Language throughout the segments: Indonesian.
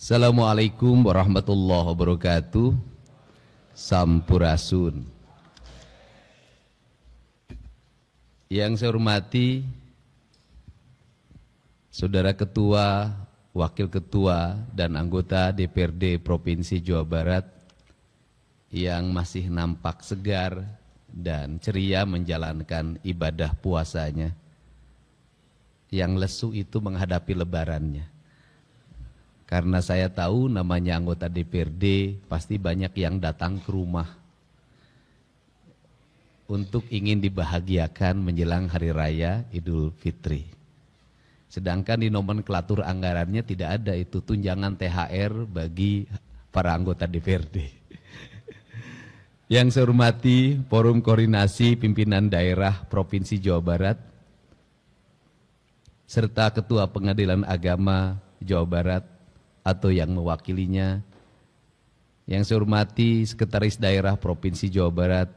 Assalamualaikum warahmatullahi wabarakatuh. Sampurasun. Yang saya hormati Saudara Ketua, Wakil Ketua, dan anggota DPRD Provinsi Jawa Barat yang masih nampak segar dan ceria menjalankan ibadah puasanya. Yang lesu itu menghadapi lebarannya. Karena saya tahu namanya anggota DPRD pasti banyak yang datang ke rumah untuk ingin dibahagiakan menjelang Hari Raya Idul Fitri. Sedangkan di nomenklatur anggarannya tidak ada itu tunjangan THR bagi para anggota DPRD. Yang saya hormati Forum Koordinasi Pimpinan Daerah Provinsi Jawa Barat, serta Ketua Pengadilan Agama Jawa Barat atau yang mewakilinya, yang saya hormati Sekretaris Daerah Provinsi Jawa Barat,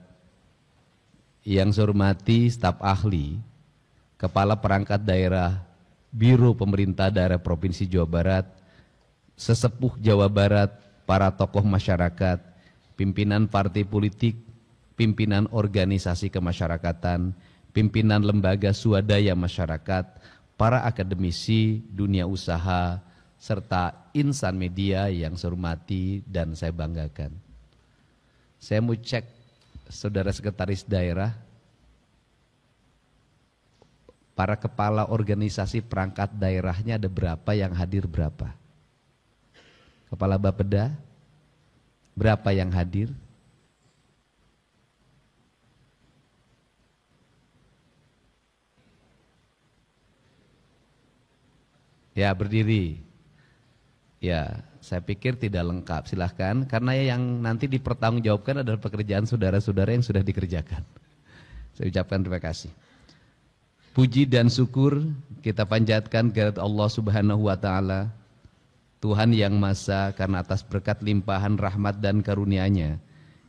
yang saya hormati staf ahli, Kepala Perangkat Daerah, Biro Pemerintah Daerah Provinsi Jawa Barat, sesepuh Jawa Barat, para tokoh masyarakat, pimpinan partai politik, pimpinan organisasi kemasyarakatan, pimpinan lembaga swadaya masyarakat, para akademisi, dunia usaha, serta insan media yang saya hormati dan saya banggakan. Saya mau cek Saudara Sekretaris Daerah, para kepala organisasi perangkat daerahnya ada berapa, yang hadir berapa? Kepala Bapeda, berapa yang hadir? Ya, berdiri. Ya, saya pikir tidak lengkap, silahkan. Karena yang nanti dipertanggungjawabkan adalah pekerjaan saudara-saudara yang sudah dikerjakan. Saya ucapkan terima kasih. Puji dan syukur kita panjatkan kehadirat Allah Subhanahu wa Ta'ala, Tuhan yang Maha, karena atas berkat limpahan rahmat dan karunia-Nya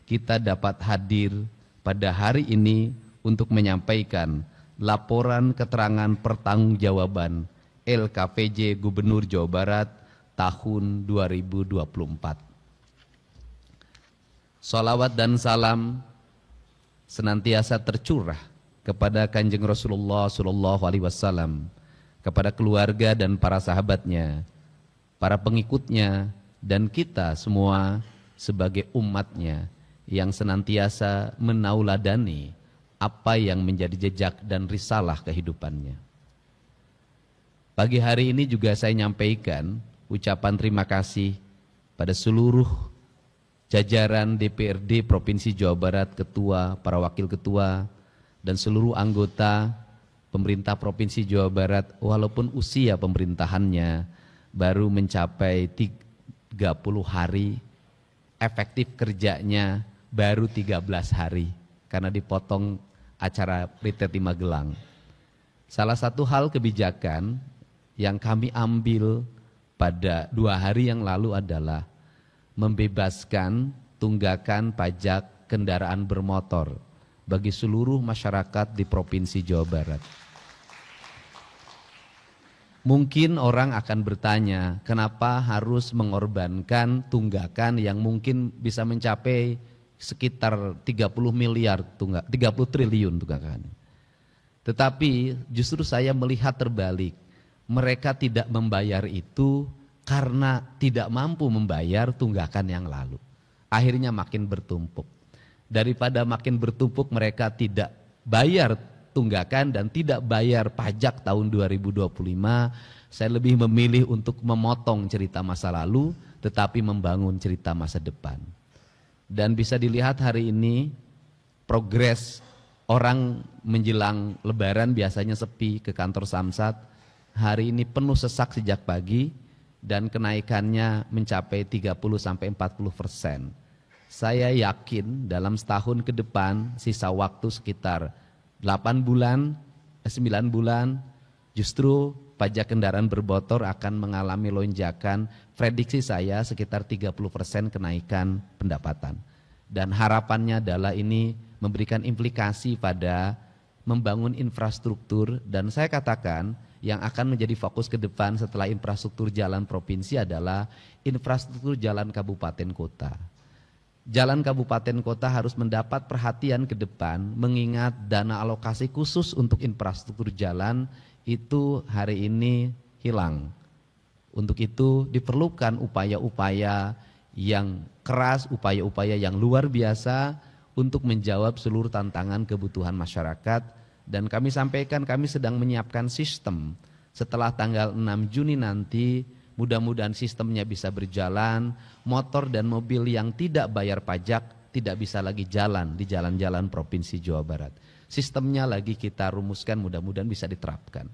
kita dapat hadir pada hari ini untuk menyampaikan laporan keterangan pertanggungjawaban LKPJ Gubernur Jawa Barat tahun 2024. Salawat dan salam senantiasa tercurah kepada Kanjeng Rasulullah SAW, kepada keluarga dan para sahabatnya, para pengikutnya, dan kita semua sebagai umatnya yang senantiasa menauladani apa yang menjadi jejak dan risalah kehidupannya. Pagi hari ini juga saya nyampaikan ucapan terima kasih pada seluruh jajaran DPRD Provinsi Jawa Barat, ketua, para wakil ketua, dan seluruh anggota pemerintah Provinsi Jawa Barat, walaupun usia pemerintahannya baru mencapai 30 hari, efektif kerjanya baru 13 hari, karena dipotong acara Ritet di Magelang. Salah satu hal kebijakan yang kami ambil pada 2 hari yang lalu adalah membebaskan tunggakan pajak kendaraan bermotor bagi seluruh masyarakat di Provinsi Jawa Barat. Mungkin orang akan bertanya, kenapa harus mengorbankan tunggakan yang mungkin bisa mencapai sekitar 30 miliar, 30 triliun tunggakan. Tetapi justru saya melihat terbalik. Mereka tidak membayar itu karena tidak mampu membayar tunggakan yang lalu. Akhirnya makin bertumpuk. Daripada makin bertumpuk mereka tidak bayar tunggakan dan tidak bayar pajak tahun 2025, saya lebih memilih untuk memotong cerita masa lalu tetapi membangun cerita masa depan. Dan bisa dilihat hari ini progres orang menjelang lebaran biasanya sepi ke kantor Samsat. Hari ini penuh sesak sejak pagi dan kenaikannya mencapai 30-40%. Saya yakin dalam setahun ke depan sisa waktu sekitar 9 bulan, justru pajak kendaraan bermotor akan mengalami lonjakan, prediksi saya sekitar 30% kenaikan pendapatan. Dan harapannya adalah ini memberikan implikasi pada membangun infrastruktur, dan saya katakan yang akan menjadi fokus ke depan setelah infrastruktur jalan provinsi adalah infrastruktur jalan kabupaten kota. Jalan kabupaten kota harus mendapat perhatian ke depan mengingat dana alokasi khusus untuk infrastruktur jalan itu hari ini hilang. Untuk itu diperlukan upaya-upaya yang keras, upaya-upaya yang luar biasa untuk menjawab seluruh tantangan kebutuhan masyarakat. Dan kami sampaikan kami sedang menyiapkan sistem setelah tanggal 6 Juni nanti, mudah-mudahan sistemnya bisa berjalan, motor dan mobil yang tidak bayar pajak tidak bisa lagi jalan di jalan-jalan Provinsi Jawa Barat. Sistemnya lagi kita rumuskan, mudah-mudahan bisa diterapkan.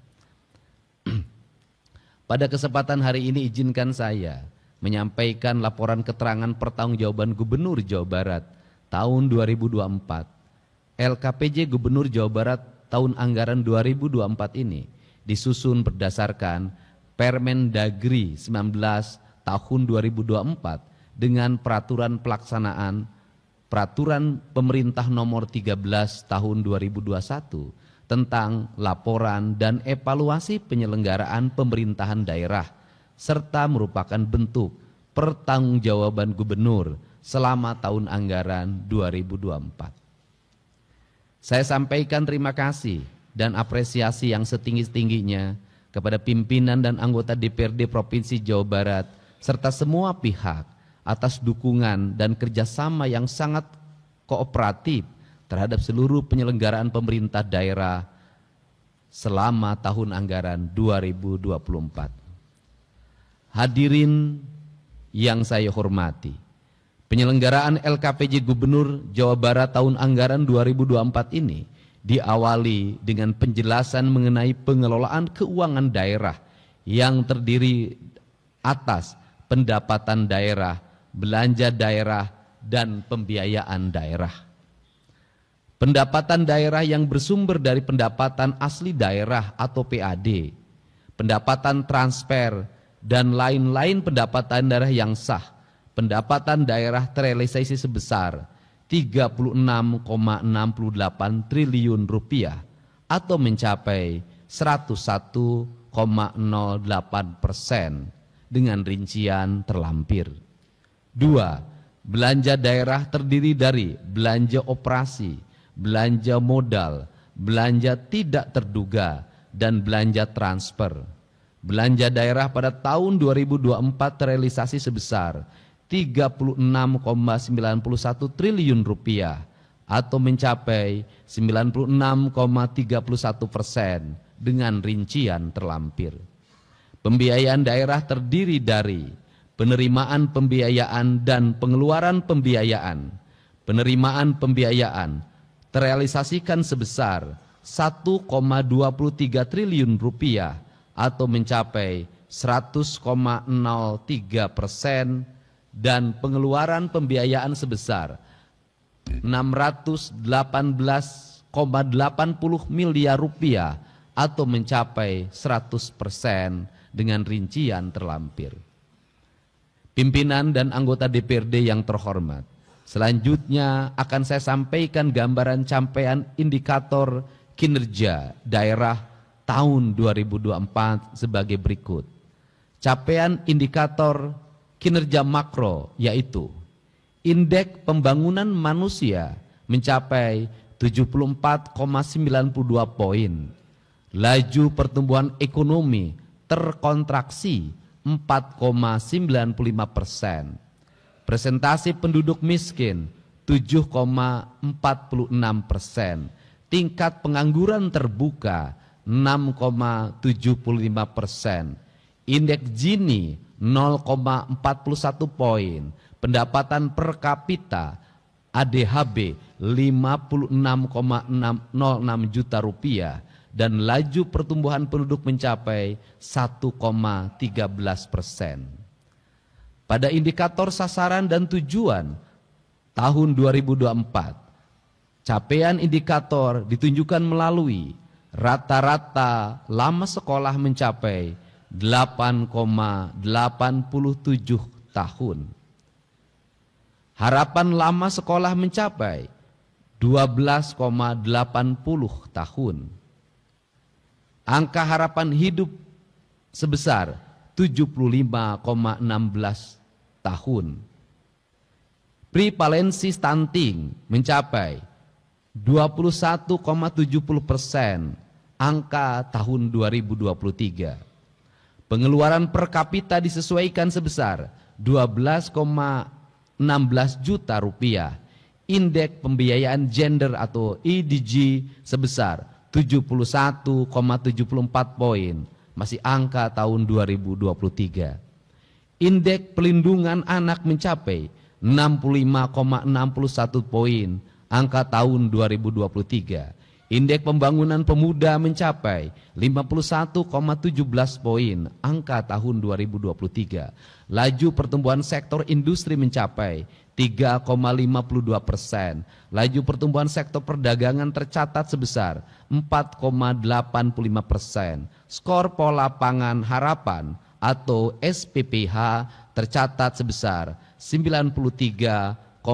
Pada kesempatan hari ini izinkan saya menyampaikan laporan keterangan pertanggungjawaban Gubernur Jawa Barat tahun 2024. LKPJ Gubernur Jawa Barat tahun anggaran 2024 ini disusun berdasarkan Permendagri 19 tahun 2024 dengan peraturan pelaksanaan Peraturan Pemerintah Nomor 13 tahun 2021 tentang laporan dan evaluasi penyelenggaraan pemerintahan daerah serta merupakan bentuk pertanggungjawaban gubernur selama tahun anggaran 2024. Saya sampaikan terima kasih dan apresiasi yang setinggi-tingginya kepada pimpinan dan anggota DPRD Provinsi Jawa Barat serta semua pihak atas dukungan dan kerjasama yang sangat kooperatif terhadap seluruh penyelenggaraan pemerintah daerah selama tahun anggaran 2024. Hadirin yang saya hormati, penyelenggaraan LKPJ Gubernur Jawa Barat tahun anggaran 2024 ini diawali dengan penjelasan mengenai pengelolaan keuangan daerah yang terdiri atas pendapatan daerah, belanja daerah, dan pembiayaan daerah. Pendapatan daerah yang bersumber dari pendapatan asli daerah atau PAD, pendapatan transfer, dan lain-lain pendapatan daerah yang sah. Pendapatan daerah terrealisasi sebesar 36,68 triliun rupiah atau mencapai 101,08% dengan rincian terlampir. 2. Belanja daerah terdiri dari belanja operasi, belanja modal, belanja tidak terduga, dan belanja transfer. Belanja daerah pada tahun 2024 terrealisasi sebesar 36,91 triliun rupiah atau mencapai 96,31% dengan rincian terlampir. Pembiayaan daerah terdiri dari penerimaan pembiayaan dan pengeluaran pembiayaan. Penerimaan pembiayaan terrealisasikan sebesar 1,23 triliun rupiah atau mencapai 100,03% dan pengeluaran pembiayaan sebesar 618,80 miliar rupiah atau mencapai 100% dengan rincian terlampir. Pimpinan dan anggota DPRD yang terhormat, selanjutnya akan saya sampaikan gambaran capaian indikator kinerja daerah tahun 2024 sebagai berikut. Capaian indikator kinerja makro yaitu indeks pembangunan manusia mencapai 74,92 poin, laju pertumbuhan ekonomi terkontraksi 4,95%, presentasi penduduk miskin 7,46%, tingkat pengangguran terbuka 6,75%, indeks Gini 0,41 poin, pendapatan per kapita ADHB 56,06 juta rupiah, dan laju pertumbuhan penduduk mencapai 1,13%. Pada indikator sasaran dan tujuan tahun 2024, capaian indikator ditunjukkan melalui rata-rata lama sekolah mencapai 8,87 tahun. Harapan lama sekolah mencapai 12,80 tahun. Angka harapan hidup sebesar 75,16 tahun. Prevalensi stunting mencapai 21,70%, angka tahun 2023. Pengeluaran per kapita disesuaikan sebesar 12,16 juta rupiah. Indeks pembiayaan gender atau IDG sebesar 71,74 poin, masih angka tahun 2023. Indeks pelindungan anak mencapai 65,61 poin, angka tahun 2023. Indeks pembangunan pemuda mencapai 51,17 poin, angka tahun 2023. Laju pertumbuhan sektor industri mencapai 3,52%. Laju pertumbuhan sektor perdagangan tercatat sebesar 4,85%. Skor pola pangan harapan atau SPPH tercatat sebesar 93,28%.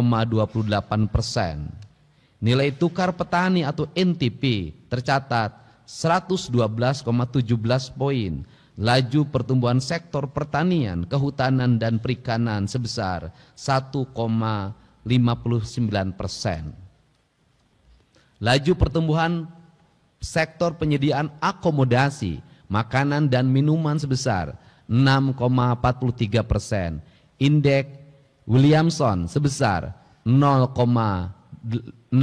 Nilai tukar petani atau NTP tercatat 112,17 poin. Laju pertumbuhan sektor pertanian, kehutanan dan perikanan sebesar 1,59%. Laju pertumbuhan sektor penyediaan akomodasi, makanan dan minuman sebesar 6,43%. Indeks Williamson sebesar 0,686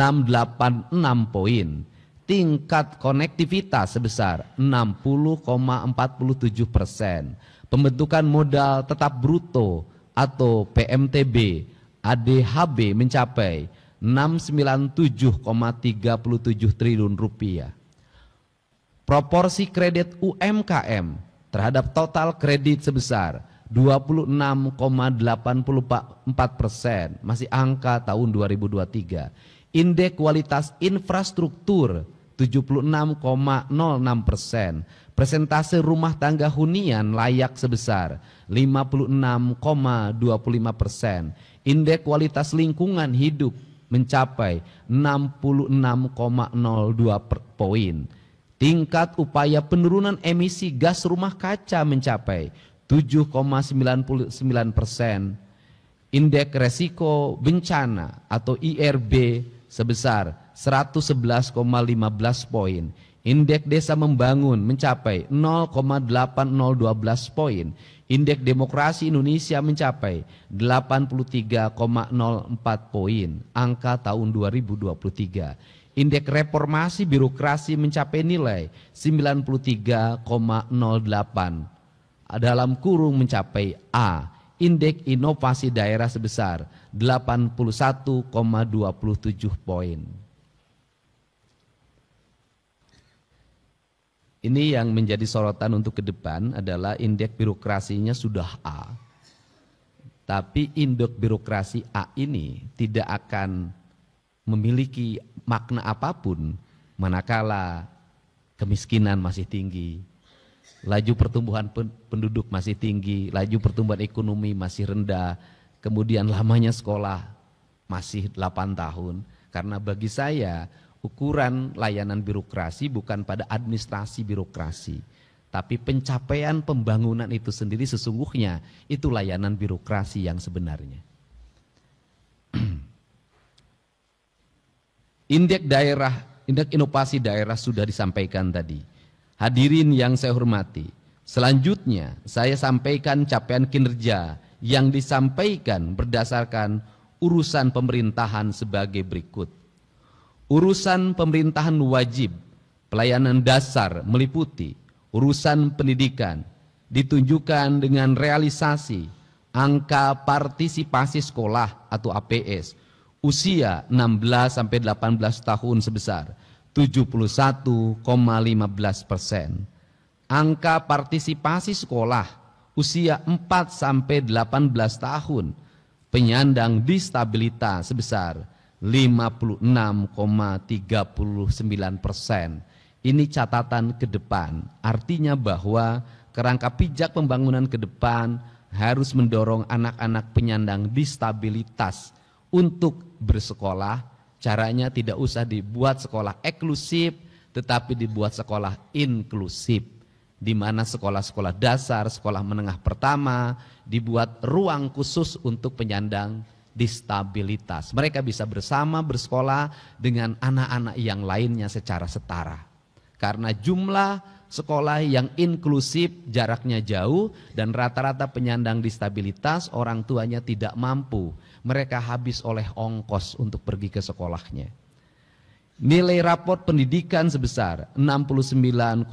poin. Tingkat konektivitas sebesar 60,47%. Pembentukan modal tetap bruto atau PMTB ADHB mencapai 697,37 triliun rupiah. Proporsi kredit UMKM terhadap total kredit sebesar 26,84%, masih angka tahun 2023. Indeks kualitas infrastruktur 76,06%. Persentase rumah tangga hunian layak sebesar 56,25%. Indeks kualitas lingkungan hidup mencapai 66,02 poin. Tingkat upaya penurunan emisi gas rumah kaca mencapai 7,99%. Indeks resiko bencana atau IRB sebesar 111,15 poin. Indeks desa membangun mencapai 0,8012 poin. Indeks demokrasi Indonesia mencapai 83,04 poin, angka tahun 2023. Indeks reformasi birokrasi mencapai nilai 93,08, dalam kurung mencapai A. Indeks inovasi daerah sebesar 81,27 poin. Ini yang menjadi sorotan untuk ke depan adalah indeks birokrasinya sudah A. Tapi indeks birokrasi A ini tidak akan memiliki makna apapun manakala kemiskinan masih tinggi, laju pertumbuhan penduduk masih tinggi, laju pertumbuhan ekonomi masih rendah, kemudian lamanya sekolah masih 8 tahun. Karena bagi saya ukuran layanan birokrasi bukan pada administrasi birokrasi, tapi pencapaian pembangunan itu sendiri sesungguhnya itu layanan birokrasi yang sebenarnya. Indeks daerah, indeks inovasi daerah sudah disampaikan tadi. Hadirin yang saya hormati, selanjutnya saya sampaikan capaian kinerja yang disampaikan berdasarkan urusan pemerintahan sebagai berikut. Urusan pemerintahan wajib, pelayanan dasar meliputi urusan pendidikan, ditunjukkan dengan realisasi angka partisipasi sekolah atau APS usia 16-18 tahun sebesar 71,15%. Angka partisipasi sekolah usia 4-18 tahun penyandang disabilitas sebesar 56,39%. Ini catatan ke depan, artinya bahwa kerangka pijak pembangunan ke depan harus mendorong anak-anak penyandang disabilitas untuk bersekolah. Caranya tidak usah dibuat sekolah eksklusif, tetapi dibuat sekolah inklusif, di mana sekolah-sekolah dasar, sekolah menengah pertama dibuat ruang khusus untuk penyandang disabilitas. Mereka bisa bersama bersekolah dengan anak-anak yang lainnya secara setara. Karena jumlah sekolah yang inklusif jaraknya jauh dan rata-rata penyandang disabilitas orang tuanya tidak mampu. Mereka habis oleh ongkos untuk pergi ke sekolahnya. Nilai raport pendidikan sebesar 69,79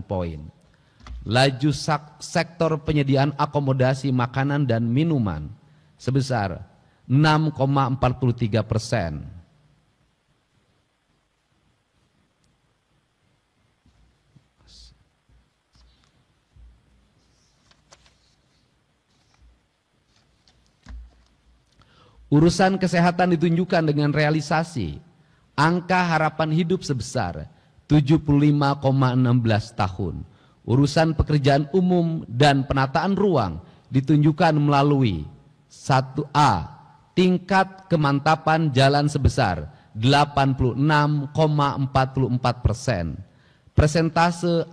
poin. Laju sektor penyediaan akomodasi makanan dan minuman sebesar 6,43%. Urusan kesehatan ditunjukkan dengan realisasi angka harapan hidup sebesar 75,16 tahun. Urusan pekerjaan umum dan penataan ruang ditunjukkan melalui 1A, tingkat kemantapan jalan sebesar 86,44%. Persentase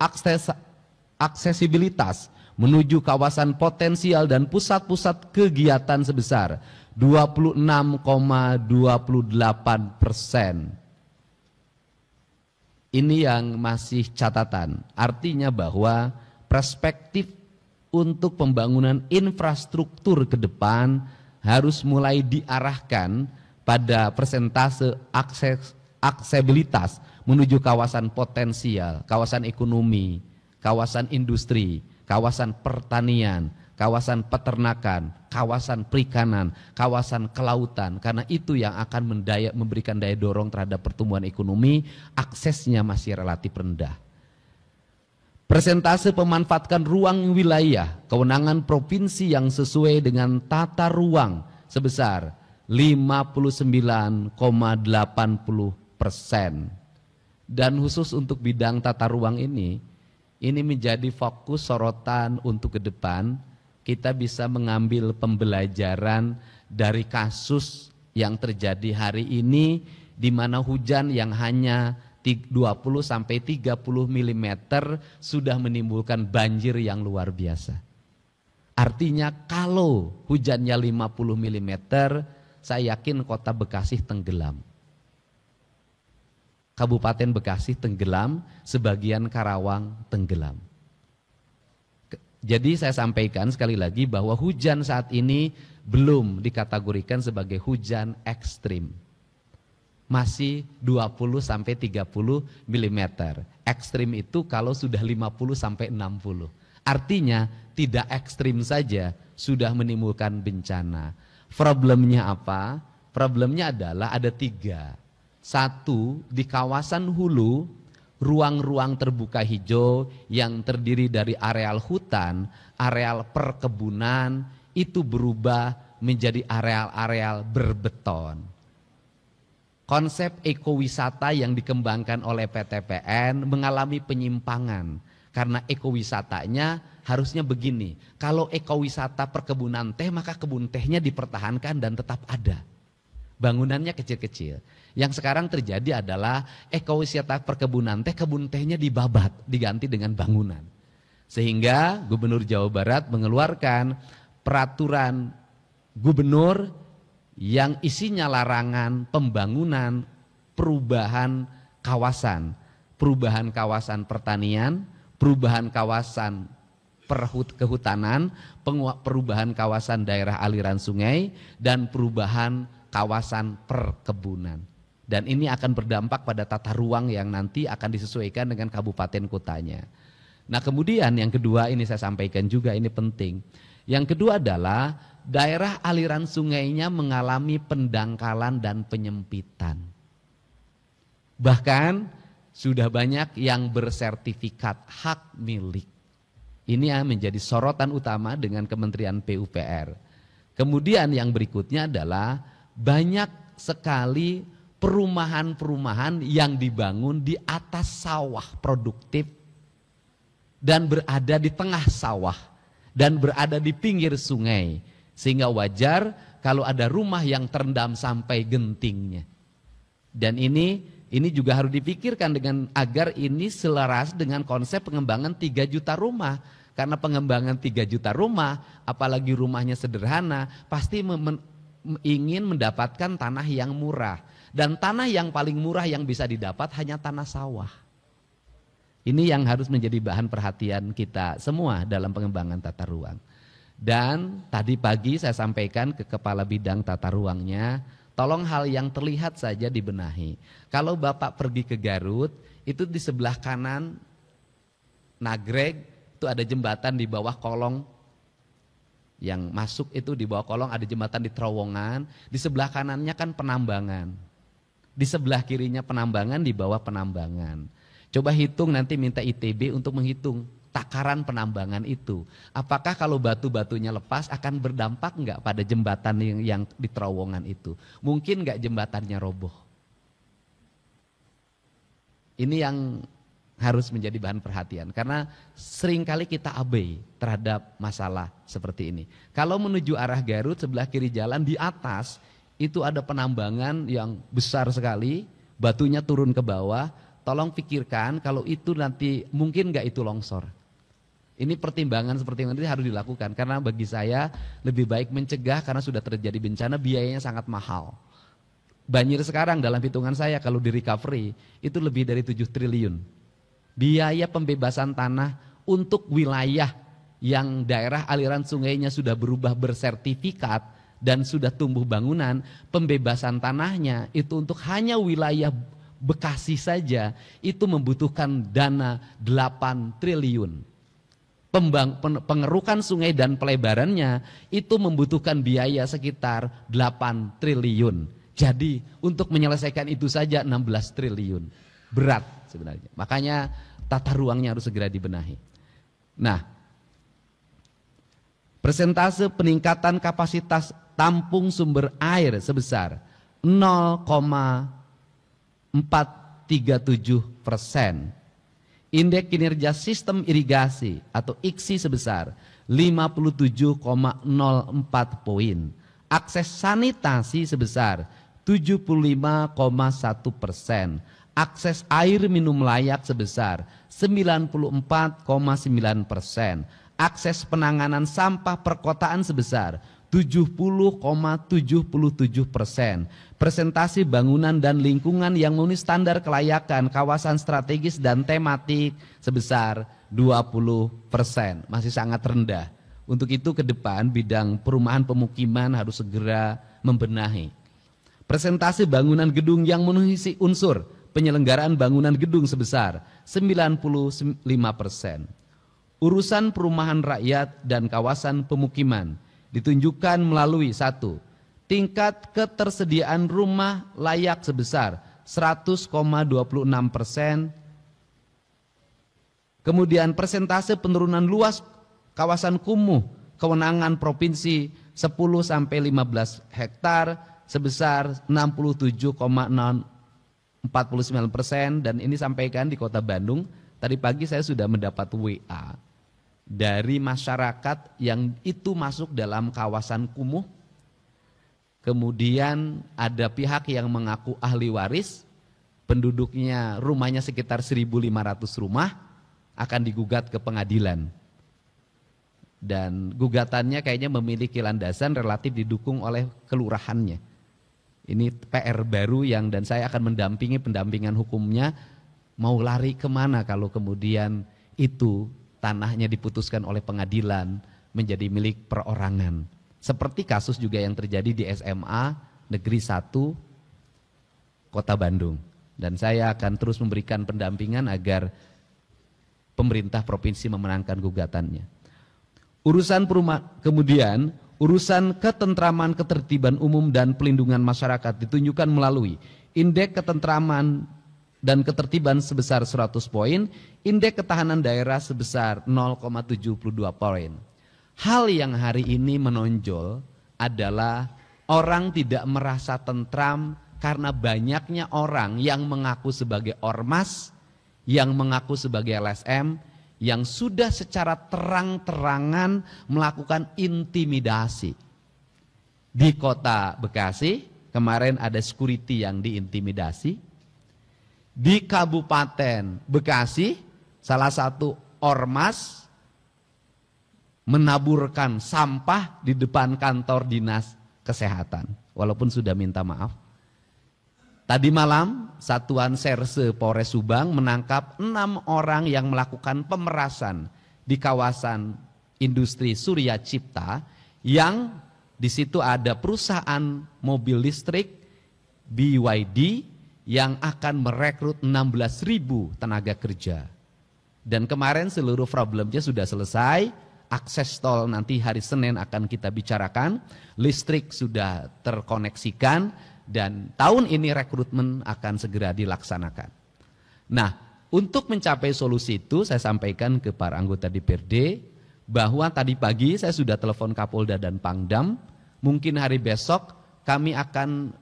aksesibilitas menuju kawasan potensial dan pusat-pusat kegiatan sebesar 26,28%. Ini yang masih catatan, artinya bahwa perspektif untuk pembangunan infrastruktur ke depan harus mulai diarahkan pada persentase aksesibilitas menuju kawasan potensial, kawasan ekonomi, kawasan industri, kawasan pertanian, kawasan peternakan, kawasan perikanan, kawasan kelautan. Karena itu yang akan memberikan daya dorong terhadap pertumbuhan ekonomi, aksesnya masih relatif rendah. Persentase pemanfaatkan ruang wilayah, kewenangan provinsi yang sesuai dengan tata ruang sebesar 59,80%. Dan khusus untuk bidang tata ruang ini menjadi fokus sorotan untuk ke depan. Kita bisa mengambil pembelajaran dari kasus yang terjadi hari ini, di mana hujan yang hanya 20 sampai 30 mm sudah menimbulkan banjir yang luar biasa. Artinya kalau hujannya 50 mm, saya yakin kota Bekasi tenggelam. Kabupaten Bekasi tenggelam, sebagian Karawang tenggelam. Jadi saya sampaikan sekali lagi bahwa hujan saat ini belum dikategorikan sebagai hujan ekstrim. Masih 20 sampai 30 mm. Ekstrim itu kalau sudah 50 sampai 60. Artinya tidak ekstrim saja sudah menimbulkan bencana. Problemnya apa? Problemnya adalah ada 3. 1, di kawasan hulu, ruang-ruang terbuka hijau yang terdiri dari areal hutan, areal perkebunan, itu berubah menjadi areal-areal berbeton. Konsep ekowisata yang dikembangkan oleh PTPN mengalami penyimpangan. Karena ekowisatanya harusnya begini, kalau ekowisata perkebunan teh maka kebun tehnya dipertahankan dan tetap ada. Bangunannya kecil-kecil. Yang sekarang terjadi adalah ekowisata perkebunan teh, kebun tehnya dibabat, diganti dengan bangunan. Sehingga Gubernur Jawa Barat mengeluarkan peraturan gubernur yang isinya larangan pembangunan perubahan kawasan pertanian, perubahan kawasan kehutanan, perubahan kawasan daerah aliran sungai, dan perubahan kawasan perkebunan. Dan ini akan berdampak pada tata ruang yang nanti akan disesuaikan dengan kabupaten kotanya. Nah kemudian yang kedua ini saya sampaikan juga, ini penting. Yang kedua adalah daerah aliran sungainya mengalami pendangkalan dan penyempitan. Bahkan sudah banyak yang bersertifikat hak milik. Ini yang menjadi sorotan utama dengan Kementerian PUPR. Kemudian yang berikutnya adalah banyak sekali perumahan-perumahan yang dibangun di atas sawah produktif dan berada di tengah sawah dan berada di pinggir sungai. Sehingga wajar kalau ada rumah yang terendam sampai gentingnya. Dan ini Ini juga harus dipikirkan dengan agar ini selaras dengan konsep pengembangan 3 juta rumah. Karena pengembangan 3 juta rumah, apalagi rumahnya sederhana, pasti ingin mendapatkan tanah yang murah. Dan tanah yang paling murah yang bisa didapat hanya tanah sawah. Ini yang harus menjadi bahan perhatian kita semua dalam pengembangan tata ruang. Dan tadi pagi saya sampaikan ke kepala bidang tata ruangnya, tolong hal yang terlihat saja dibenahi. Kalau Bapak pergi ke Garut, itu di sebelah kanan Nagreg, itu ada jembatan di bawah kolong. Yang masuk itu di bawah kolong ada jembatan di terowongan. Di sebelah kanannya kan penambangan. Di sebelah kirinya penambangan, di bawah penambangan. Coba hitung, nanti minta ITB untuk menghitung takaran penambangan itu. Apakah kalau batu-batunya lepas akan berdampak enggak pada jembatan yang di terowongan itu? Mungkin enggak jembatannya roboh. Ini yang harus menjadi bahan perhatian. Karena seringkali kita abai terhadap masalah seperti ini. Kalau menuju arah Garut, sebelah kiri jalan di atas, itu ada penambangan yang besar sekali, batunya turun ke bawah. Tolong pikirkan kalau itu nanti mungkin nggak itu longsor. Ini pertimbangan seperti ini harus dilakukan. Karena bagi saya lebih baik mencegah karena sudah terjadi bencana biayanya sangat mahal. Banjir sekarang dalam hitungan saya kalau di recovery itu lebih dari 7 triliun. Biaya pembebasan tanah untuk wilayah yang daerah aliran sungainya sudah berubah bersertifikat dan sudah tumbuh bangunan, pembebasan tanahnya itu untuk hanya wilayah Bekasi saja itu membutuhkan dana 8 triliun. Pengerukan sungai dan pelebarannya itu membutuhkan biaya sekitar 8 triliun. Jadi untuk menyelesaikan itu saja 16 triliun. Berat sebenarnya. Makanya tata ruangnya harus segera dibenahi. Nah, persentase peningkatan kapasitas tampung sumber air sebesar 0,437%. Indeks kinerja sistem irigasi atau IKSI sebesar 57,04 poin. Akses sanitasi sebesar 75,1%. Akses air minum layak sebesar 94,9%. Akses penanganan sampah perkotaan sebesar 70,77%. Presentasi bangunan dan lingkungan yang memenuhi standar kelayakan kawasan strategis dan tematik sebesar 20%. Masih sangat rendah. Untuk itu ke depan bidang perumahan pemukiman harus segera membenahi. Presentasi bangunan gedung yang memenuhi unsur penyelenggaraan bangunan gedung sebesar 95%. Urusan perumahan rakyat dan kawasan pemukiman ditunjukkan melalui 1. Tingkat ketersediaan rumah layak sebesar 100,26%. Kemudian persentase penurunan luas kawasan kumuh kewenangan provinsi 10-15 hektar sebesar 67,49%, dan ini sampaikan di Kota Bandung. Tadi pagi saya sudah mendapat WA dari masyarakat yang itu masuk dalam kawasan kumuh. Kemudian ada pihak yang mengaku ahli waris, penduduknya rumahnya sekitar 1.500 rumah, akan digugat ke pengadilan. Dan gugatannya kayaknya memiliki landasan relatif didukung oleh kelurahannya. Ini PR baru yang dan saya akan mendampingi pendampingan hukumnya. Mau lari kemana kalau kemudian itu tanahnya diputuskan oleh pengadilan menjadi milik perorangan. Seperti kasus juga yang terjadi di SMA Negeri 1 Kota Bandung. Dan saya akan terus memberikan pendampingan agar pemerintah provinsi memenangkan gugatannya. Kemudian urusan ketentraman, ketertiban umum dan pelindungan masyarakat ditunjukkan melalui indeks ketentraman dan ketertiban sebesar 100 poin, indeks ketahanan daerah sebesar 0,72 poin. Hal yang hari ini menonjol adalah orang tidak merasa tentram karena banyaknya orang yang mengaku sebagai ormas, yang mengaku sebagai LSM, yang sudah secara terang-terangan melakukan intimidasi. Di Kota Bekasi, kemarin ada security yang diintimidasi. di Kabupaten Bekasi, salah satu ormas menaburkan sampah di depan kantor dinas kesehatan, walaupun sudah minta maaf. Tadi malam, Satuan Serse Polres Subang menangkap 6 orang yang melakukan pemerasan di kawasan industri Surya Cipta, yang di situ ada perusahaan mobil listrik BYD yang akan merekrut 16.000 tenaga kerja. Dan kemarin seluruh problemnya sudah selesai, akses tol nanti hari Senin akan kita bicarakan, listrik sudah terkoneksikan, dan tahun ini rekrutmen akan segera dilaksanakan. Nah, untuk mencapai solusi itu saya sampaikan ke para anggota DPRD bahwa tadi pagi saya sudah telepon Kapolda dan Pangdam, mungkin hari besok kami akan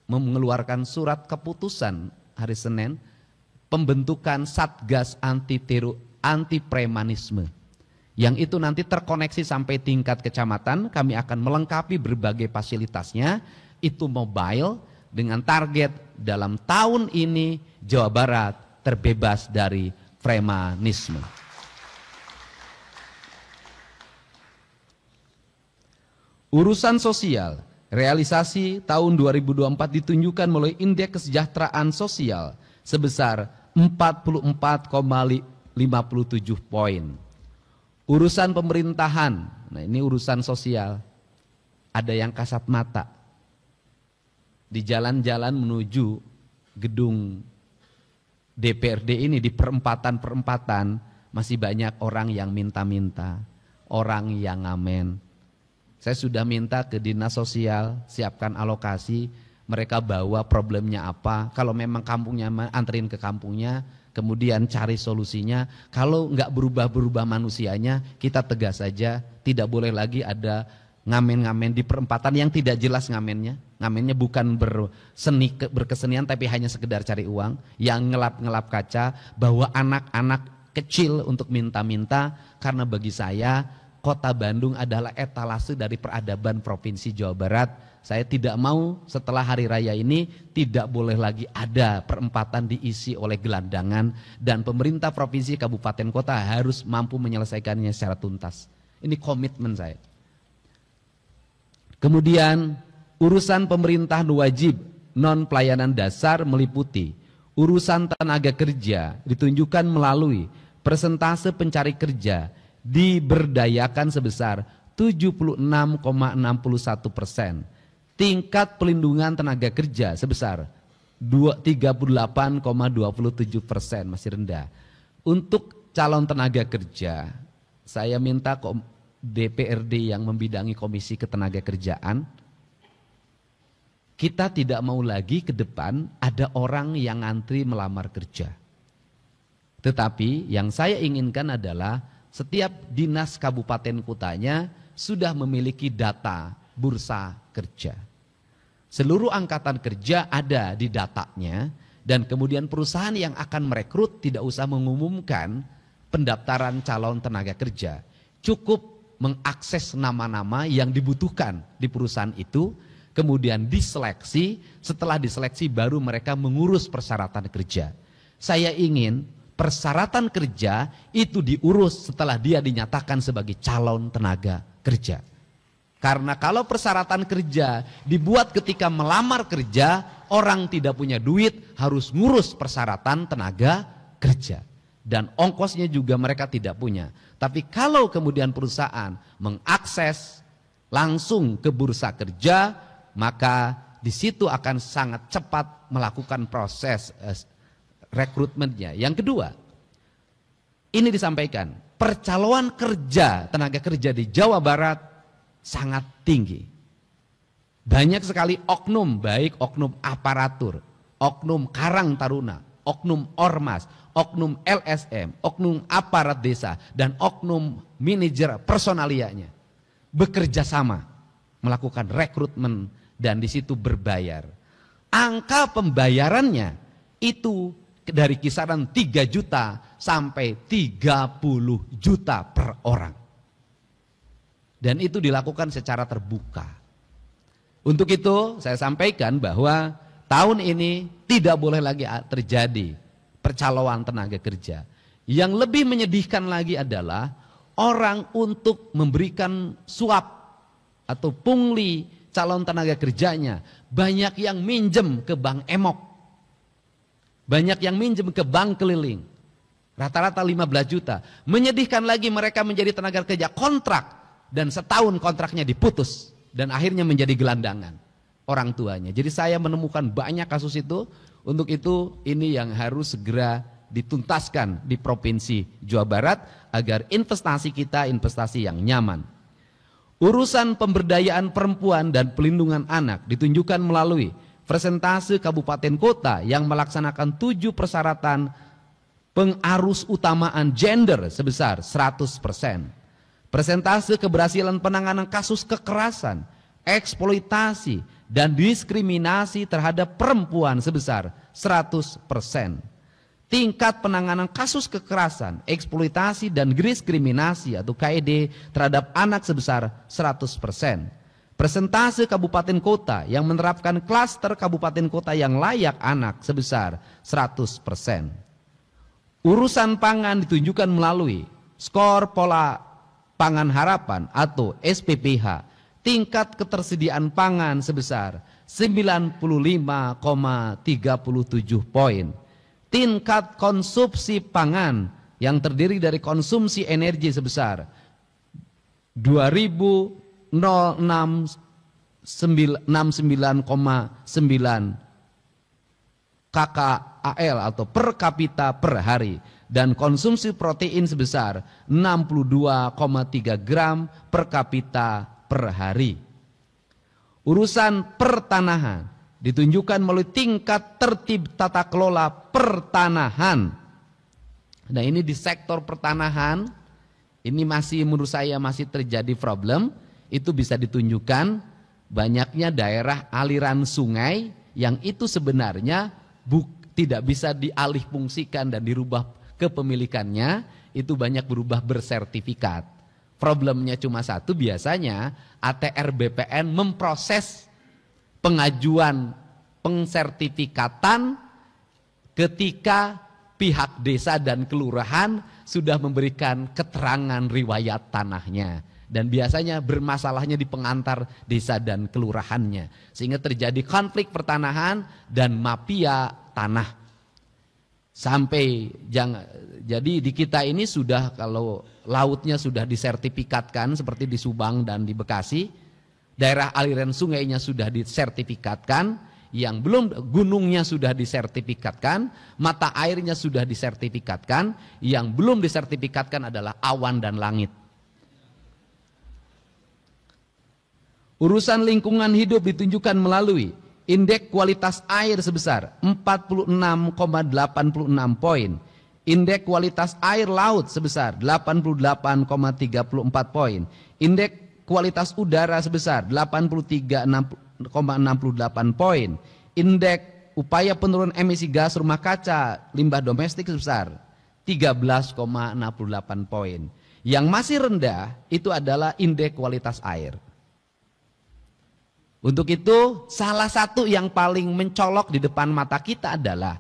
mengeluarkan surat keputusan hari Senin pembentukan Satgas anti premanisme. Yang itu nanti terkoneksi sampai tingkat kecamatan, kami akan melengkapi berbagai fasilitasnya, itu mobile, dengan target dalam tahun ini Jawa Barat terbebas dari premanisme. Urusan sosial, realisasi tahun 2024 ditunjukkan melalui indeks kesejahteraan sosial sebesar 44,57 poin. Urusan pemerintahan, nah ini urusan sosial, ada yang kasat mata. Di jalan-jalan menuju gedung DPRD ini, di perempatan-perempatan masih banyak orang yang minta-minta, orang yang ngamen. Saya sudah minta ke dinas sosial siapkan alokasi, mereka bawa problemnya apa, kalau memang kampungnya anterin ke kampungnya, kemudian cari solusinya. Kalau nggak berubah-berubah manusianya, kita tegas saja, tidak boleh lagi ada ngamen-ngamen di perempatan yang tidak jelas ngamennya. Ngamennya bukan berkesenian tapi hanya sekedar cari uang, yang ngelap-ngelap kaca, bawa anak-anak kecil untuk minta-minta. Karena bagi saya Kota Bandung adalah etalase dari peradaban Provinsi Jawa Barat. Saya tidak mau setelah hari raya ini tidak boleh lagi ada perempatan diisi oleh gelandangan, dan pemerintah provinsi, kabupaten, kota harus mampu menyelesaikannya secara tuntas. Ini komitmen saya. Kemudian urusan pemerintahan wajib non pelayanan dasar meliputi urusan tenaga kerja ditunjukkan melalui persentase pencari kerja diberdayakan sebesar 76,61%, tingkat pelindungan tenaga kerja sebesar 38,27%, masih rendah. Untuk calon tenaga kerja, saya minta DPRD yang membidangi Komisi Ketenagakerjaan, kita tidak mau lagi ke depan ada orang yang ngantri melamar kerja. Tetapi yang saya inginkan adalah setiap dinas kabupaten kotanya sudah memiliki data bursa kerja. Seluruh angkatan kerja ada di datanya, dan kemudian perusahaan yang akan merekrut tidak usah mengumumkan pendaftaran calon tenaga kerja. Cukup mengakses nama-nama yang dibutuhkan di perusahaan itu, kemudian diseleksi, setelah diseleksi baru mereka mengurus persyaratan kerja. Saya ingin persyaratan kerja itu diurus setelah dia dinyatakan sebagai calon tenaga kerja. Karena kalau persyaratan kerja dibuat ketika melamar kerja, orang tidak punya duit harus ngurus persyaratan tenaga kerja. Dan ongkosnya juga mereka tidak punya. Tapi kalau kemudian perusahaan mengakses langsung ke bursa kerja, maka di situ akan sangat cepat melakukan proses rekrutmennya. Yang kedua, ini disampaikan, percaloan kerja, tenaga kerja di Jawa Barat sangat tinggi. Banyak sekali oknum, baik oknum aparatur, oknum karang taruna, oknum ormas, oknum LSM, oknum aparat desa, dan oknum manajer personalianya bekerja sama melakukan rekrutmen, dan di situ berbayar. Angka pembayarannya itu dari kisaran 3 juta sampai 30 juta per orang. Dan itu dilakukan secara terbuka. Untuk itu saya sampaikan bahwa tahun ini tidak boleh lagi terjadi percaloan tenaga kerja. Yang lebih menyedihkan lagi adalah orang untuk memberikan suap atau pungli calon tenaga kerjanya, banyak yang minjem ke bank emok, banyak yang minjem ke bank keliling, rata-rata 15 juta. Menyedihkan lagi mereka menjadi tenaga kerja kontrak dan setahun kontraknya diputus dan akhirnya menjadi gelandangan orang tuanya. Jadi saya menemukan banyak kasus itu. Untuk itu ini yang harus segera dituntaskan di Provinsi Jawa Barat agar investasi kita investasi yang nyaman. Urusan pemberdayaan perempuan dan pelindungan anak ditunjukkan melalui persentase kabupaten kota yang melaksanakan 7 persyaratan pengarus utamaan gender sebesar 100%. Persentase keberhasilan penanganan kasus kekerasan, eksploitasi, dan diskriminasi terhadap perempuan sebesar 100%. Tingkat penanganan kasus kekerasan, eksploitasi, dan diskriminasi atau KED terhadap anak sebesar 100%. Persentase kabupaten kota yang menerapkan klaster kabupaten kota yang layak anak sebesar 100%. Urusan pangan ditunjukkan melalui skor pola pangan harapan atau SPPH. Tingkat ketersediaan pangan sebesar 95,37 poin. Tingkat konsumsi pangan yang terdiri dari konsumsi energi sebesar 2.069,9 KKAL atau per kapita per hari, dan konsumsi protein sebesar 62,3 gram per kapita per hari. Urusan pertanahan ditunjukkan melalui tingkat tertib tata kelola pertanahan. Nah, ini di sektor pertanahan ini masih menurut saya masih terjadi problem. Itu bisa ditunjukkan banyaknya daerah aliran sungai yang itu sebenarnya tidak bisa dialihfungsikan dan dirubah kepemilikannya, itu banyak berubah bersertifikat. Problemnya cuma satu, biasanya ATR BPN memproses pengajuan pengsertifikatan ketika pihak desa dan kelurahan sudah memberikan keterangan riwayat tanahnya, dan biasanya bermasalahnya di pengantar desa dan kelurahannya, sehingga terjadi konflik pertanahan dan mafia tanah. Jadi di kita ini sudah, kalau lautnya sudah disertifikatkan seperti di Subang dan di Bekasi, daerah aliran sungainya sudah disertifikatkan, yang belum gunungnya sudah disertifikatkan, mata airnya sudah disertifikatkan, yang belum disertifikatkan adalah awan dan langit. Urusan lingkungan hidup ditunjukkan melalui indeks kualitas air sebesar 46,86 poin, indeks kualitas air laut sebesar 88,34 poin, indeks kualitas udara sebesar 83,68 poin, indeks upaya penurunan emisi gas rumah kaca limbah domestik sebesar 13,68 poin. Yang masih rendah itu adalah indeks kualitas air. Untuk itu salah satu yang paling mencolok di depan mata kita adalah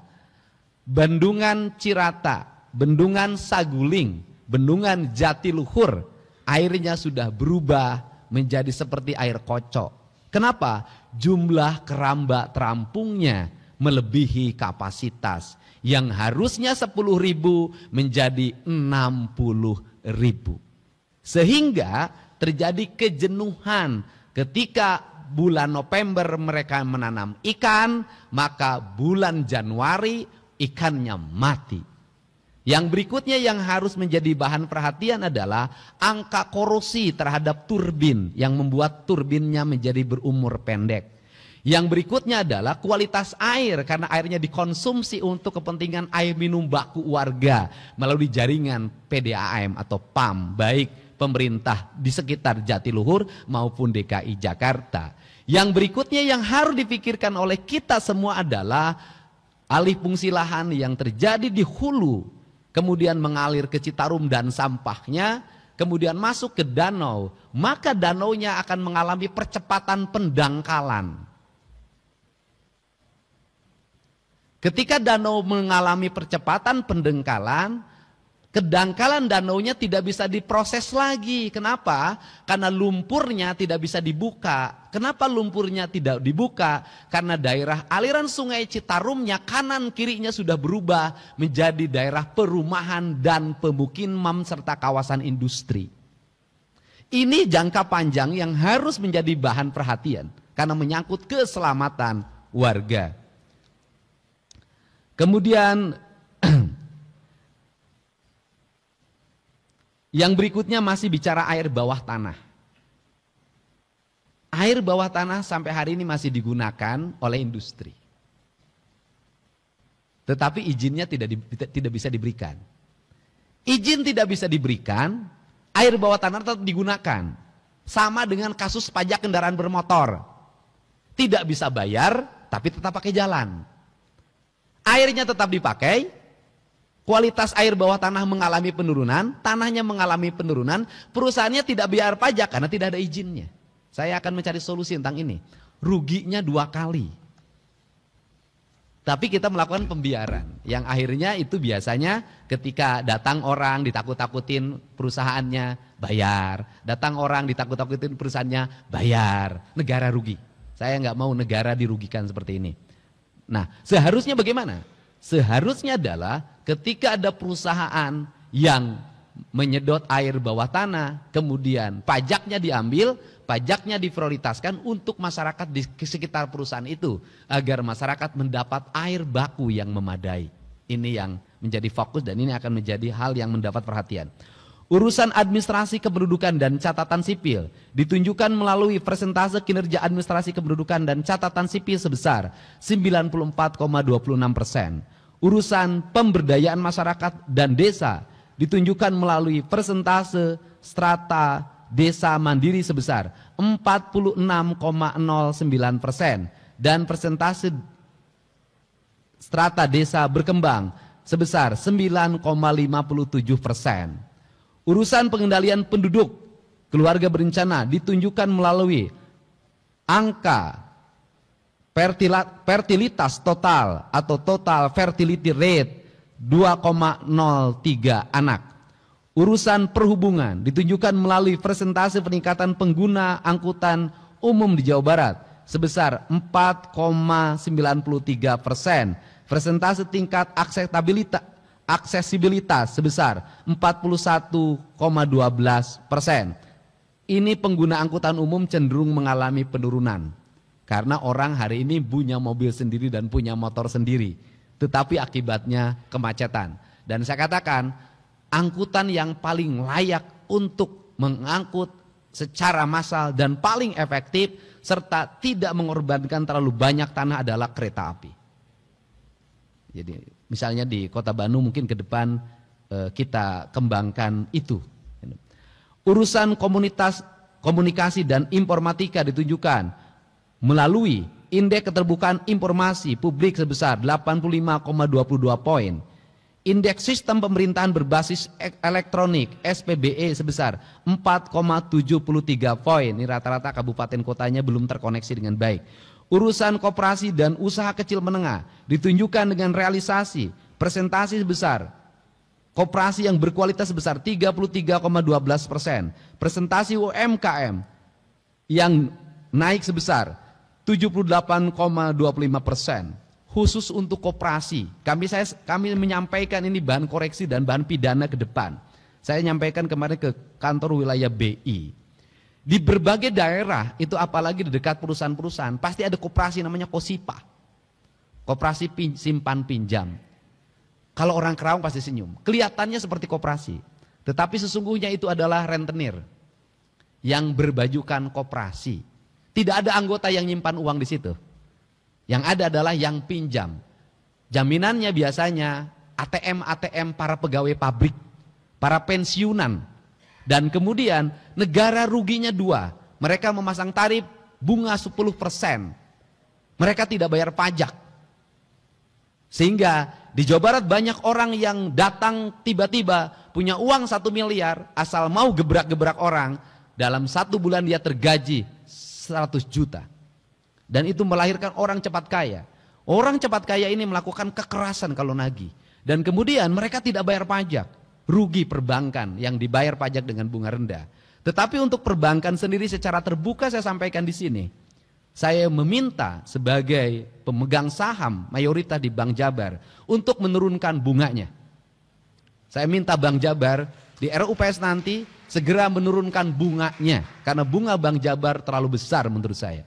Bendungan Cirata, Bendungan Saguling, Bendungan Jatiluhur. Airnya sudah berubah menjadi seperti air kocok. Kenapa? Jumlah keramba terampungnya melebihi kapasitas. Yang harusnya 10.000 menjadi 60.000. Sehingga terjadi kejenuhan ketika bulan November mereka menanam ikan, maka bulan Januari ikannya mati. Yang berikutnya yang harus menjadi bahan perhatian adalah angka korosi terhadap turbin yang membuat turbinnya menjadi berumur pendek. Yang berikutnya adalah kualitas air, karena airnya dikonsumsi untuk kepentingan air minum baku warga melalui jaringan PDAM atau PAM, baik pemerintah di sekitar Jatiluhur maupun DKI Jakarta. Yang berikutnya yang harus dipikirkan oleh kita semua adalah alih fungsi lahan yang terjadi di hulu, kemudian mengalir ke Citarum dan sampahnya, kemudian masuk ke danau, maka danaunya akan mengalami percepatan pendangkalan. Ketika danau mengalami percepatan pendangkalan, kedangkalan danaunya tidak bisa diproses lagi. Kenapa? Karena lumpurnya tidak bisa dibuka. Kenapa lumpurnya tidak dibuka? Karena daerah aliran sungai Citarumnya kanan kirinya sudah berubah menjadi daerah perumahan dan pemukiman serta kawasan industri. Ini jangka panjang yang harus menjadi bahan perhatian karena menyangkut keselamatan warga. Kemudian yang berikutnya masih bicara air bawah tanah. Air bawah tanah sampai hari ini masih digunakan oleh industri. Tetapi izinnya tidak bisa diberikan. Izin tidak bisa diberikan, air bawah tanah tetap digunakan. Sama dengan kasus pajak kendaraan bermotor. Tidak bisa bayar, tapi tetap pakai jalan. Airnya tetap dipakai, kualitas air bawah tanah mengalami penurunan, tanahnya mengalami penurunan, perusahaannya tidak bayar pajak karena tidak ada izinnya. Saya akan mencari solusi tentang ini. Ruginya 2 kali. Tapi kita melakukan pembiaran, yang akhirnya itu biasanya ketika datang orang ditakut-takutin perusahaannya bayar, datang orang ditakut-takutin perusahaannya bayar, negara rugi. Saya nggak mau negara dirugikan seperti ini. Nah, seharusnya bagaimana? Seharusnya adalah ketika ada perusahaan yang menyedot air bawah tanah, kemudian pajaknya diambil, pajaknya diprioritaskan untuk masyarakat di sekitar perusahaan itu, agar masyarakat mendapat air baku yang memadai. Ini yang menjadi fokus dan ini akan menjadi hal yang mendapat perhatian. Urusan administrasi kependudukan dan catatan sipil ditunjukkan melalui persentase kinerja administrasi kependudukan dan catatan sipil sebesar 94,26%. Urusan pemberdayaan masyarakat dan desa ditunjukkan melalui persentase strata desa mandiri sebesar 46,09% dan persentase strata desa berkembang sebesar 9,57%. Urusan pengendalian penduduk keluarga berencana ditunjukkan melalui angka fertilitas total atau total fertility rate 2,03 anak. Urusan perhubungan ditunjukkan melalui persentase peningkatan pengguna angkutan umum di Jawa Barat sebesar 4,93%. Persentase tingkat aksesibilitas sebesar 41,12%. Ini pengguna angkutan umum cenderung mengalami penurunan karena orang hari ini punya mobil sendiri dan punya motor sendiri, tetapi akibatnya kemacetan. Dan saya katakan angkutan yang paling layak untuk mengangkut secara massal dan paling efektif serta tidak mengorbankan terlalu banyak tanah adalah kereta api. Jadi misalnya di Kota Bandung mungkin ke depan kita kembangkan itu. Urusan komunikasi dan informatika ditunjukkan melalui indeks keterbukaan informasi publik sebesar 85,22 poin. Indeks sistem pemerintahan berbasis elektronik SPBE sebesar 4,73 poin. Ini rata-rata kabupaten kotanya belum terkoneksi dengan baik. Urusan koperasi dan usaha kecil menengah ditunjukkan dengan realisasi presentasi sebesar koperasi yang berkualitas sebesar 33,12%, presentasi UMKM yang naik sebesar 78,25%. Khusus untuk koperasi, kami menyampaikan ini bahan koreksi dan bahan pidana ke depan. Saya nyampaikan kemarin ke kantor wilayah BI. Di berbagai daerah itu apalagi di dekat perusahaan-perusahaan pasti ada koperasi namanya KOSIPA. Koperasi simpan pinjam. Kalau orang Kerawang pasti senyum. Kelihatannya seperti koperasi. Tetapi sesungguhnya itu adalah rentenir yang berbajukan koperasi. Tidak ada anggota yang nyimpan uang di situ. Yang ada adalah yang pinjam. Jaminannya biasanya ATM para pegawai pabrik, para pensiunan. Dan kemudian negara ruginya 2. Mereka memasang tarif bunga 10%. Mereka tidak bayar pajak. Sehingga di Jawa Barat banyak orang yang datang tiba-tiba punya uang 1 miliar asal mau gebrak-gebrak orang. Dalam 1 bulan dia tergaji 100 juta. Dan itu melahirkan orang cepat kaya. Orang cepat kaya ini melakukan kekerasan kalau nagih. Dan kemudian mereka tidak bayar pajak. Rugi perbankan yang dibayar pajak dengan bunga rendah. Tetapi untuk perbankan sendiri secara terbuka saya sampaikan di sini. Saya meminta sebagai pemegang saham mayoritas di Bank Jabar untuk menurunkan bunganya. Saya minta Bank Jabar di RUPS nanti segera menurunkan bunganya. Karena bunga Bank Jabar terlalu besar menurut saya.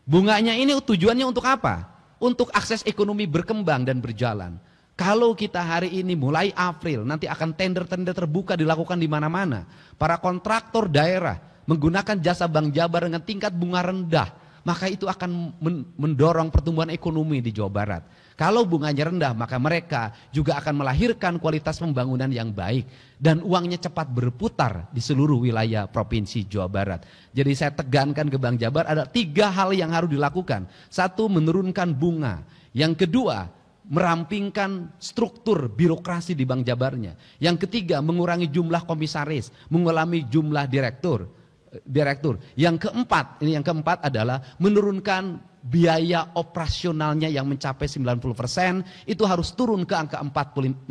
Bunganya ini tujuannya untuk apa? Untuk akses ekonomi berkembang dan berjalan. Kalau kita hari ini mulai April nanti akan tender-tender terbuka dilakukan di mana-mana. Para kontraktor daerah menggunakan jasa Bank Jabar dengan tingkat bunga rendah. Maka itu akan mendorong pertumbuhan ekonomi di Jawa Barat. Kalau bunganya rendah maka mereka juga akan melahirkan kualitas pembangunan yang baik. Dan uangnya cepat berputar di seluruh wilayah Provinsi Jawa Barat. Jadi saya tegankan ke Bank Jabar ada 3 hal yang harus dilakukan. 1, menurunkan bunga. Yang kedua, merampingkan struktur birokrasi di Bank Jabarnya. Yang ketiga, mengurangi jumlah komisaris, mengurangi jumlah direktur. Yang keempat adalah menurunkan biaya operasionalnya yang mencapai 90%, itu harus turun ke angka 45%.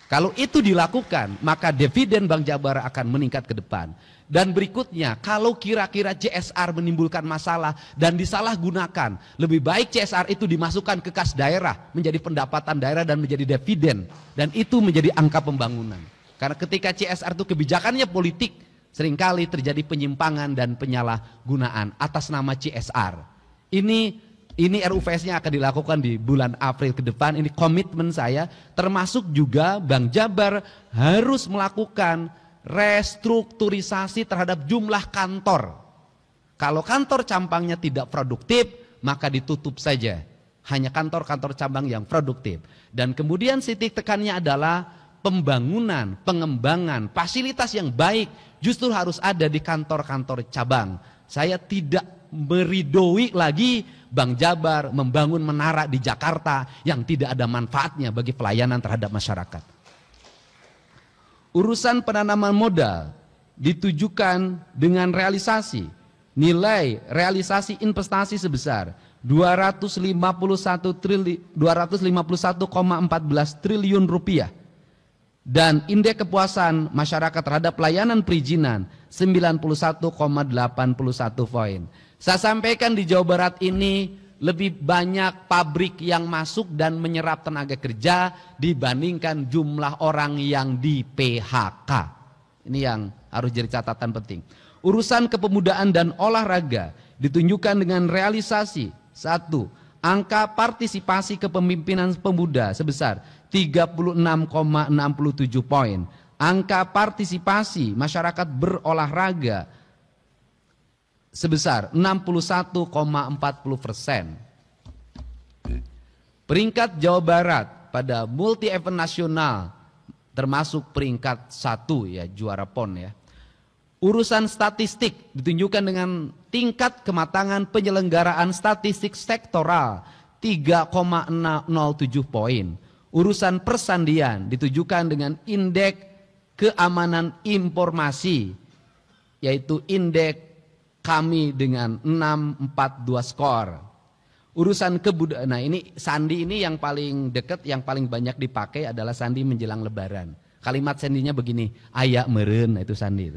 Kalau itu dilakukan, maka dividen Bank Jabar akan meningkat ke depan. Dan berikutnya, kalau kira-kira CSR menimbulkan masalah dan disalahgunakan, lebih baik CSR itu dimasukkan ke kas daerah, menjadi pendapatan daerah dan menjadi dividen. Dan itu menjadi angka pembangunan. Karena ketika CSR itu kebijakannya politik, seringkali terjadi penyimpangan dan penyalahgunaan atas nama CSR. Ini RUPS-nya akan dilakukan di bulan April ke depan. Ini komitmen saya, termasuk juga Bank Jabar harus melakukan restrukturisasi terhadap jumlah kantor. Kalau kantor cabangnya tidak produktif, maka ditutup saja. Hanya kantor-kantor cabang yang produktif. Dan kemudian titik tekannya adalah pembangunan, pengembangan, fasilitas yang baik justru harus ada di kantor-kantor cabang. Saya tidak meridoi lagi Bank Jabar membangun menara di Jakarta yang tidak ada manfaatnya bagi pelayanan terhadap masyarakat. Urusan penanaman modal ditujukan dengan realisasi nilai realisasi investasi sebesar 251,14 triliun rupiah dan indeks kepuasan masyarakat terhadap pelayanan perizinan 91,81 poin. Saya sampaikan di Jawa Barat ini lebih banyak pabrik yang masuk dan menyerap tenaga kerja dibandingkan jumlah orang yang di PHK. Ini yang harus jadi catatan penting. Urusan kepemudaan dan olahraga ditunjukkan dengan realisasi 1. Angka partisipasi kepemimpinan pemuda sebesar 36,67 poin. Angka partisipasi masyarakat berolahraga sebesar 61,40%. Peringkat Jawa Barat pada multi event nasional termasuk peringkat 1 ya, juara PON ya. Urusan statistik ditunjukkan dengan tingkat kematangan penyelenggaraan statistik sektoral 3,007 poin. Urusan persandian ditujukan dengan indeks keamanan informasi yaitu indeks kami dengan 642 skor. Urusan kebudayaan, nah ini sandi ini yang paling dekat, yang paling banyak dipakai adalah sandi menjelang lebaran. Kalimat sandinya begini, ayak meren, itu sandi.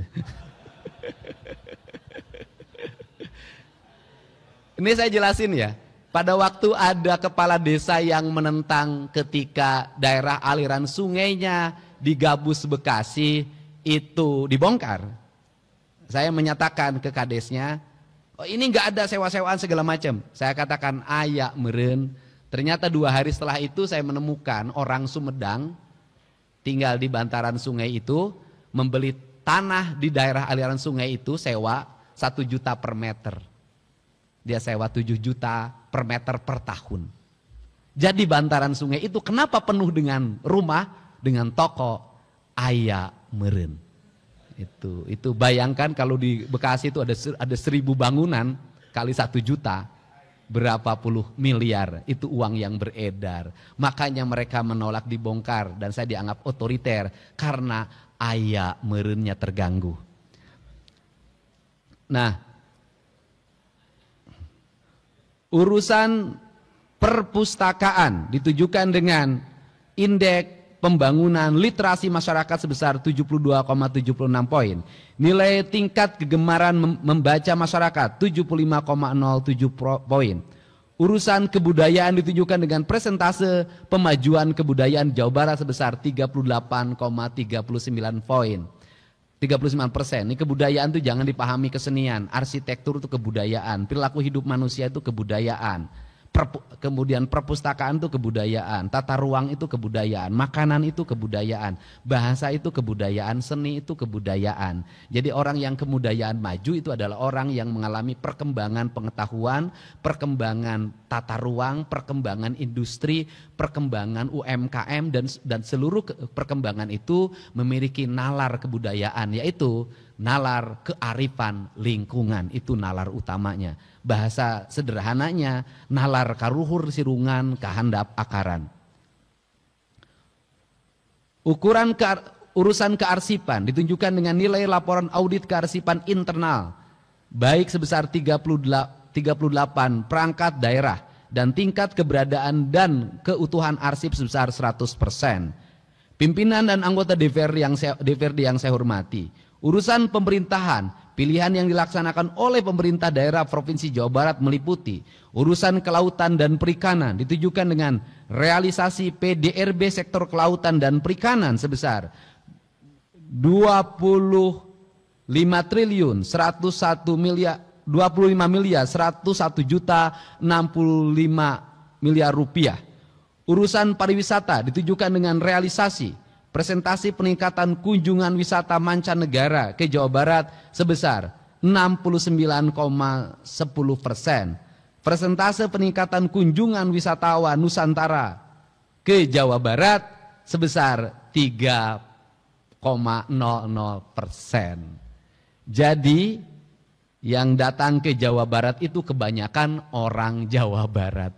Ini saya jelasin ya, pada waktu ada kepala desa yang menentang ketika daerah aliran sungainya di Gabus Bekasi itu dibongkar. Saya menyatakan ke kadesnya, oh ini nggak ada sewa-sewaan segala macam. Saya katakan ayak meren. Ternyata 2 hari setelah itu saya menemukan orang Sumedang tinggal di bantaran sungai itu membeli tanah di daerah aliran sungai itu sewa 1 juta per meter. Dia sewa 7 juta per meter per tahun. Jadi bantaran sungai itu kenapa penuh dengan rumah, dengan toko ayak meren. Itu bayangkan kalau di Bekasi itu ada 1.000 bangunan kali 1 juta, berapa puluh miliar itu uang yang beredar. Makanya mereka menolak dibongkar dan saya dianggap otoriter karena ayak merennya terganggu. Nah, urusan Perpustakaan ditujukan dengan indeks pembangunan literasi masyarakat sebesar 72,76 poin. Nilai tingkat kegemaran membaca masyarakat 75,07 poin. Urusan kebudayaan ditujukan dengan persentase pemajuan kebudayaan Jawa Barat sebesar 38,39 poin. 39%. Ini kebudayaan itu jangan dipahami kesenian, arsitektur itu kebudayaan, perilaku hidup manusia itu kebudayaan. Kemudian perpustakaan itu kebudayaan, tata ruang itu kebudayaan, makanan itu kebudayaan, bahasa itu kebudayaan, seni itu kebudayaan. Jadi orang yang kebudayaan maju itu adalah orang yang mengalami perkembangan pengetahuan, perkembangan tata ruang, perkembangan industri, perkembangan UMKM dan seluruh perkembangan itu memiliki nalar kebudayaan, yaitu nalar kearifan lingkungan, itu nalar utamanya. Bahasa sederhananya, nalar karuhur sirungan kahandap akaran. Urusan kearsipan ditunjukkan dengan nilai laporan audit kearsipan internal, baik sebesar 38 perangkat daerah dan tingkat keberadaan dan keutuhan arsip sebesar 100%. Pimpinan dan anggota DPRD yang saya hormati, urusan pemerintahan, pilihan yang dilaksanakan oleh pemerintah daerah Provinsi Jawa Barat meliputi urusan kelautan dan perikanan ditujukan dengan realisasi PDRB sektor kelautan dan perikanan sebesar 25 triliun 101 miliar 25 miliar 101 juta 65 miliar rupiah. Urusan pariwisata ditujukan dengan realisasi presentasi peningkatan kunjungan wisata mancanegara ke Jawa Barat sebesar 69,10%. Persentase peningkatan kunjungan wisatawan Nusantara ke Jawa Barat sebesar 3,00%. Jadi yang datang ke Jawa Barat itu kebanyakan orang Jawa Barat.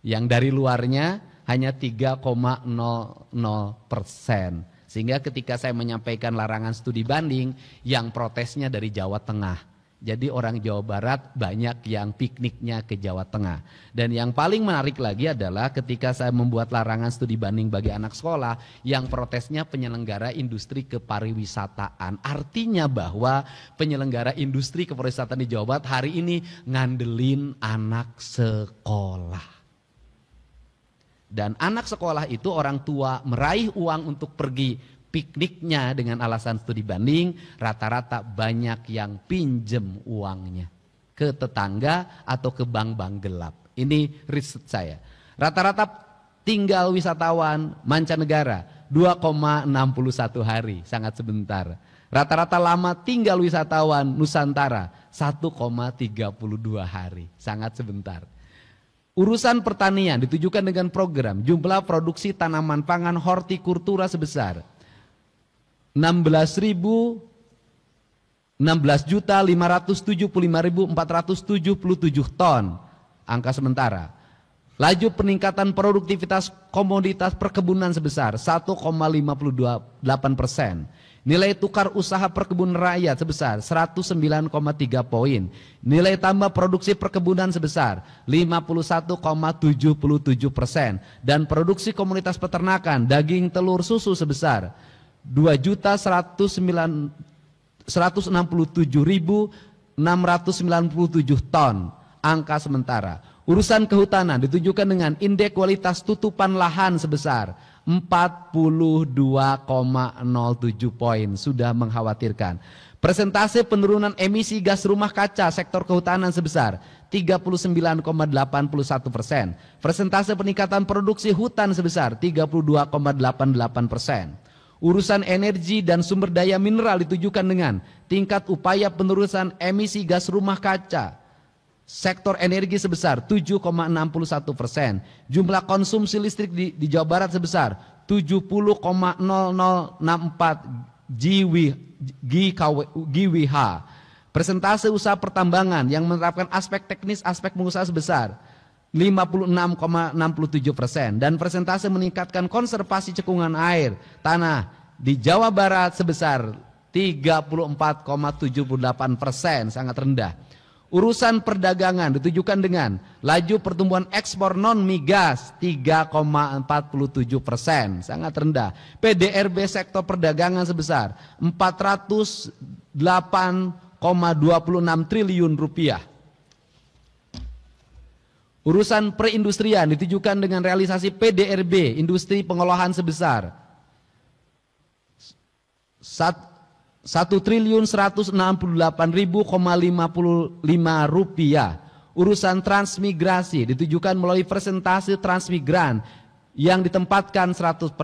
Yang dari luarnya hanya 3,00%. Sehingga ketika saya menyampaikan larangan studi banding, yang protesnya dari Jawa Tengah. Jadi orang Jawa Barat banyak yang pikniknya ke Jawa Tengah. Dan yang paling menarik lagi adalah ketika saya membuat larangan studi banding bagi anak sekolah, yang protesnya penyelenggara industri kepariwisataan. Artinya bahwa penyelenggara industri kepariwisataan di Jawa Barat hari ini ngandelin anak sekolah. Dan anak sekolah itu orang tua meraih uang untuk pergi pikniknya dengan alasan studi banding, rata-rata banyak yang pinjem uangnya ke tetangga atau ke bank-bank gelap. Ini riset saya. Rata-rata tinggal wisatawan mancanegara 2,61 hari, sangat sebentar. Rata-rata lama tinggal wisatawan Nusantara 1,32 hari, sangat sebentar. Urusan pertanian ditujukan dengan program jumlah produksi tanaman pangan hortikultura sebesar 16.575.477 ton, angka sementara. Laju peningkatan produktivitas komoditas perkebunan sebesar 1,58%. Nilai tukar usaha perkebunan rakyat sebesar 109,3 poin. Nilai tambah produksi perkebunan sebesar 51,77%. Dan produksi komunitas peternakan daging telur susu sebesar 2.167.697 ton, angka sementara. Urusan kehutanan ditujukan dengan indeks kualitas tutupan lahan sebesar 42,07 poin, sudah mengkhawatirkan. Persentase penurunan emisi gas rumah kaca sektor kehutanan sebesar 39,81%. Persentase peningkatan produksi hutan sebesar 32,88%. Urusan energi dan sumber daya mineral ditujukan dengan tingkat upaya penurunan emisi gas rumah kaca sektor energi sebesar 7,61%. Jumlah konsumsi listrik di Jawa Barat sebesar 70,0064 GWh. Persentase usaha pertambangan yang menerapkan aspek teknis aspek pengusaha sebesar 56,67%. Dan persentase meningkatkan konservasi cekungan air tanah di Jawa Barat sebesar 34,78%, sangat rendah. Urusan perdagangan ditujukan dengan laju pertumbuhan ekspor non-migas 3,47%, sangat rendah. PDRB sektor perdagangan sebesar 408,26 triliun rupiah. Urusan perindustrian ditujukan dengan realisasi PDRB industri pengolahan sebesar 1.168.055 rupiah. Urusan transmigrasi ditujukan melalui persentase transmigran yang ditempatkan 100%.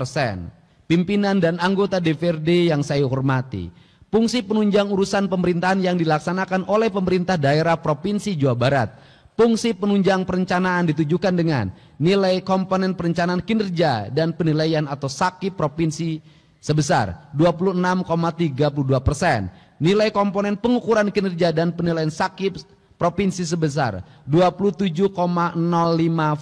Pimpinan dan anggota DPRD yang saya hormati, fungsi penunjang urusan pemerintahan yang dilaksanakan oleh pemerintah daerah Provinsi Jawa Barat. Fungsi penunjang perencanaan ditujukan dengan nilai komponen perencanaan kinerja dan penilaian atau SAKI provinsi sebesar 26,32%. Nilai komponen pengukuran kinerja dan penilaian SAKI provinsi sebesar 27,05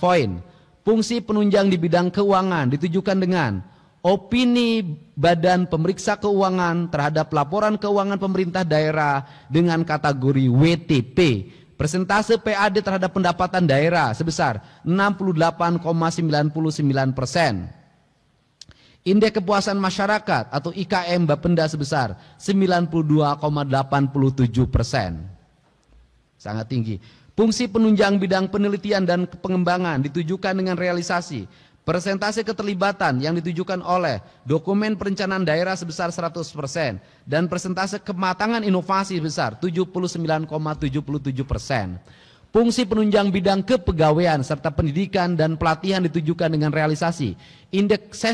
poin. Fungsi penunjang di bidang keuangan ditujukan dengan opini Badan Pemeriksa Keuangan terhadap laporan keuangan pemerintah daerah dengan kategori WTP. Persentase PAD terhadap pendapatan daerah sebesar 68,99%. Indeks kepuasan masyarakat atau IKM Bapenda sebesar 92,87%. Sangat tinggi. Fungsi penunjang bidang penelitian dan pengembangan ditujukan dengan realisasi persentase keterlibatan yang ditujukan oleh dokumen perencanaan daerah sebesar 100% dan persentase kematangan inovasi sebesar 79,77%. Fungsi penunjang bidang kepegawaian serta pendidikan dan pelatihan ditujukan dengan realisasi indeks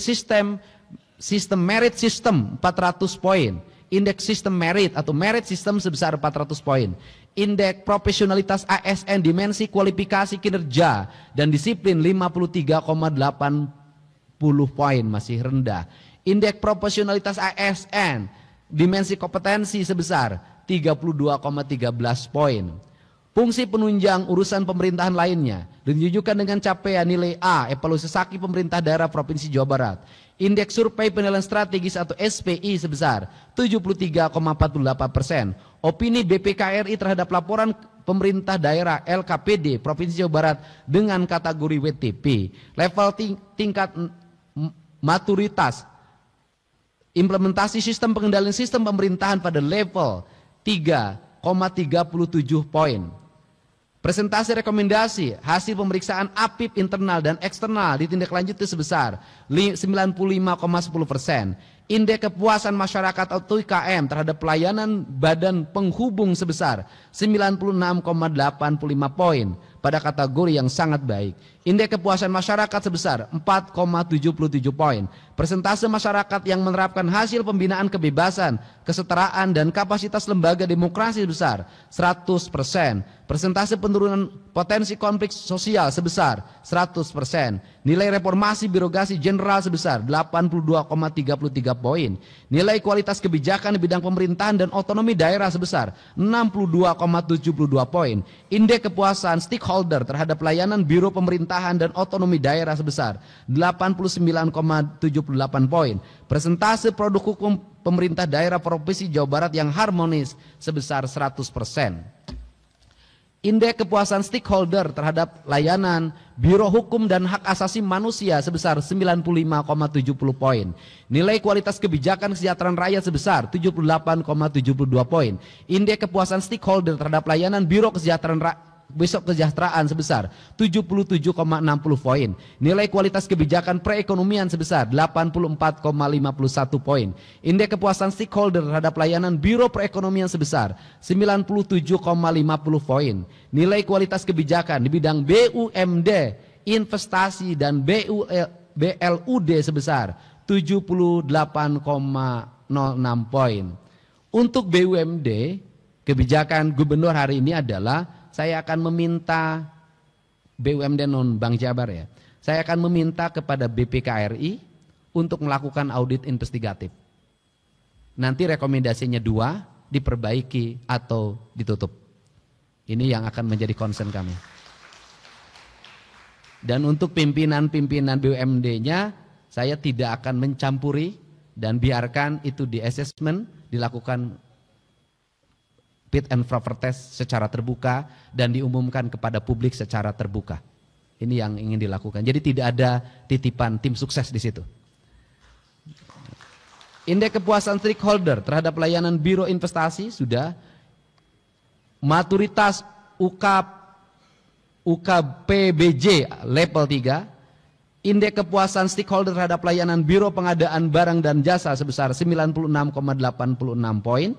sistem merit system 400 poin, indeks sistem merit atau merit system sebesar 400 poin. Indeks profesionalitas ASN dimensi kualifikasi kinerja dan disiplin 53,80 poin, masih rendah. Indeks profesionalitas ASN dimensi kompetensi sebesar 32,13 poin. Fungsi penunjang urusan pemerintahan lainnya ditujukan dengan capaian nilai A evaluasi SAKI pemerintah daerah Provinsi Jawa Barat. Indeks survei penilaian strategis atau SPI sebesar 73,48%. Opini BPKRI terhadap laporan pemerintah daerah LKPD Provinsi Jawa Barat dengan kategori WTP. Level tingkat maturitas implementasi sistem pengendalian sistem pemerintahan pada level 3,37 poin. Presentasi rekomendasi hasil pemeriksaan APIP internal dan eksternal ditindaklanjuti sebesar 95,10%. Indeks kepuasan masyarakat atau IKM terhadap pelayanan badan penghubung sebesar 96,85 poin pada kategori yang sangat baik. Indeks kepuasan masyarakat sebesar 4,77 poin. Persentase masyarakat yang menerapkan hasil pembinaan kebebasan, kesetaraan dan kapasitas lembaga demokrasi sebesar 100%. Persentase penurunan potensi konflik sosial sebesar 100%. Nilai reformasi birokrasi jenderal sebesar 82,33 poin. Nilai kualitas kebijakan di bidang pemerintahan dan otonomi daerah sebesar 62,72 poin. Indeks kepuasan stakeholder terhadap layanan biro pemerintahan dan otonomi daerah sebesar 89,78 poin. Persentase produk hukum pemerintah daerah Provinsi Jawa Barat yang harmonis sebesar 100%. Indeks kepuasan stakeholder terhadap layanan Biro Hukum dan Hak Asasi Manusia sebesar 95,70 poin. Nilai kualitas kebijakan kesejahteraan rakyat sebesar 78,72 poin. Indeks kepuasan stakeholder terhadap layanan Biro Kesejahteraan sebesar 77,60 poin. Nilai kualitas kebijakan perekonomian sebesar 84,51 poin. Indeks kepuasan stakeholder terhadap layanan Biro Perekonomian sebesar 97,50 poin. Nilai kualitas kebijakan di bidang BUMD, investasi dan BLUD sebesar 78,06 poin. Untuk BUMD, kebijakan gubernur hari ini adalah saya akan meminta BUMD non Bank Jabar ya. Saya akan meminta kepada BPKRI untuk melakukan audit investigatif. Nanti rekomendasinya 2, diperbaiki atau ditutup. Ini yang akan menjadi concern kami. Dan untuk pimpinan-pimpinan BUMD-nya saya tidak akan mencampuri dan biarkan itu di assessment, dilakukan fit and proper test secara terbuka dan diumumkan kepada publik secara terbuka. Ini yang ingin dilakukan. Jadi tidak ada titipan tim sukses di situ. Indeks kepuasan stakeholder terhadap layanan Biro Investasi sudah. Maturitas UKPBJ level 3. Indeks kepuasan stakeholder terhadap layanan Biro Pengadaan Barang dan Jasa sebesar 96,86 poin.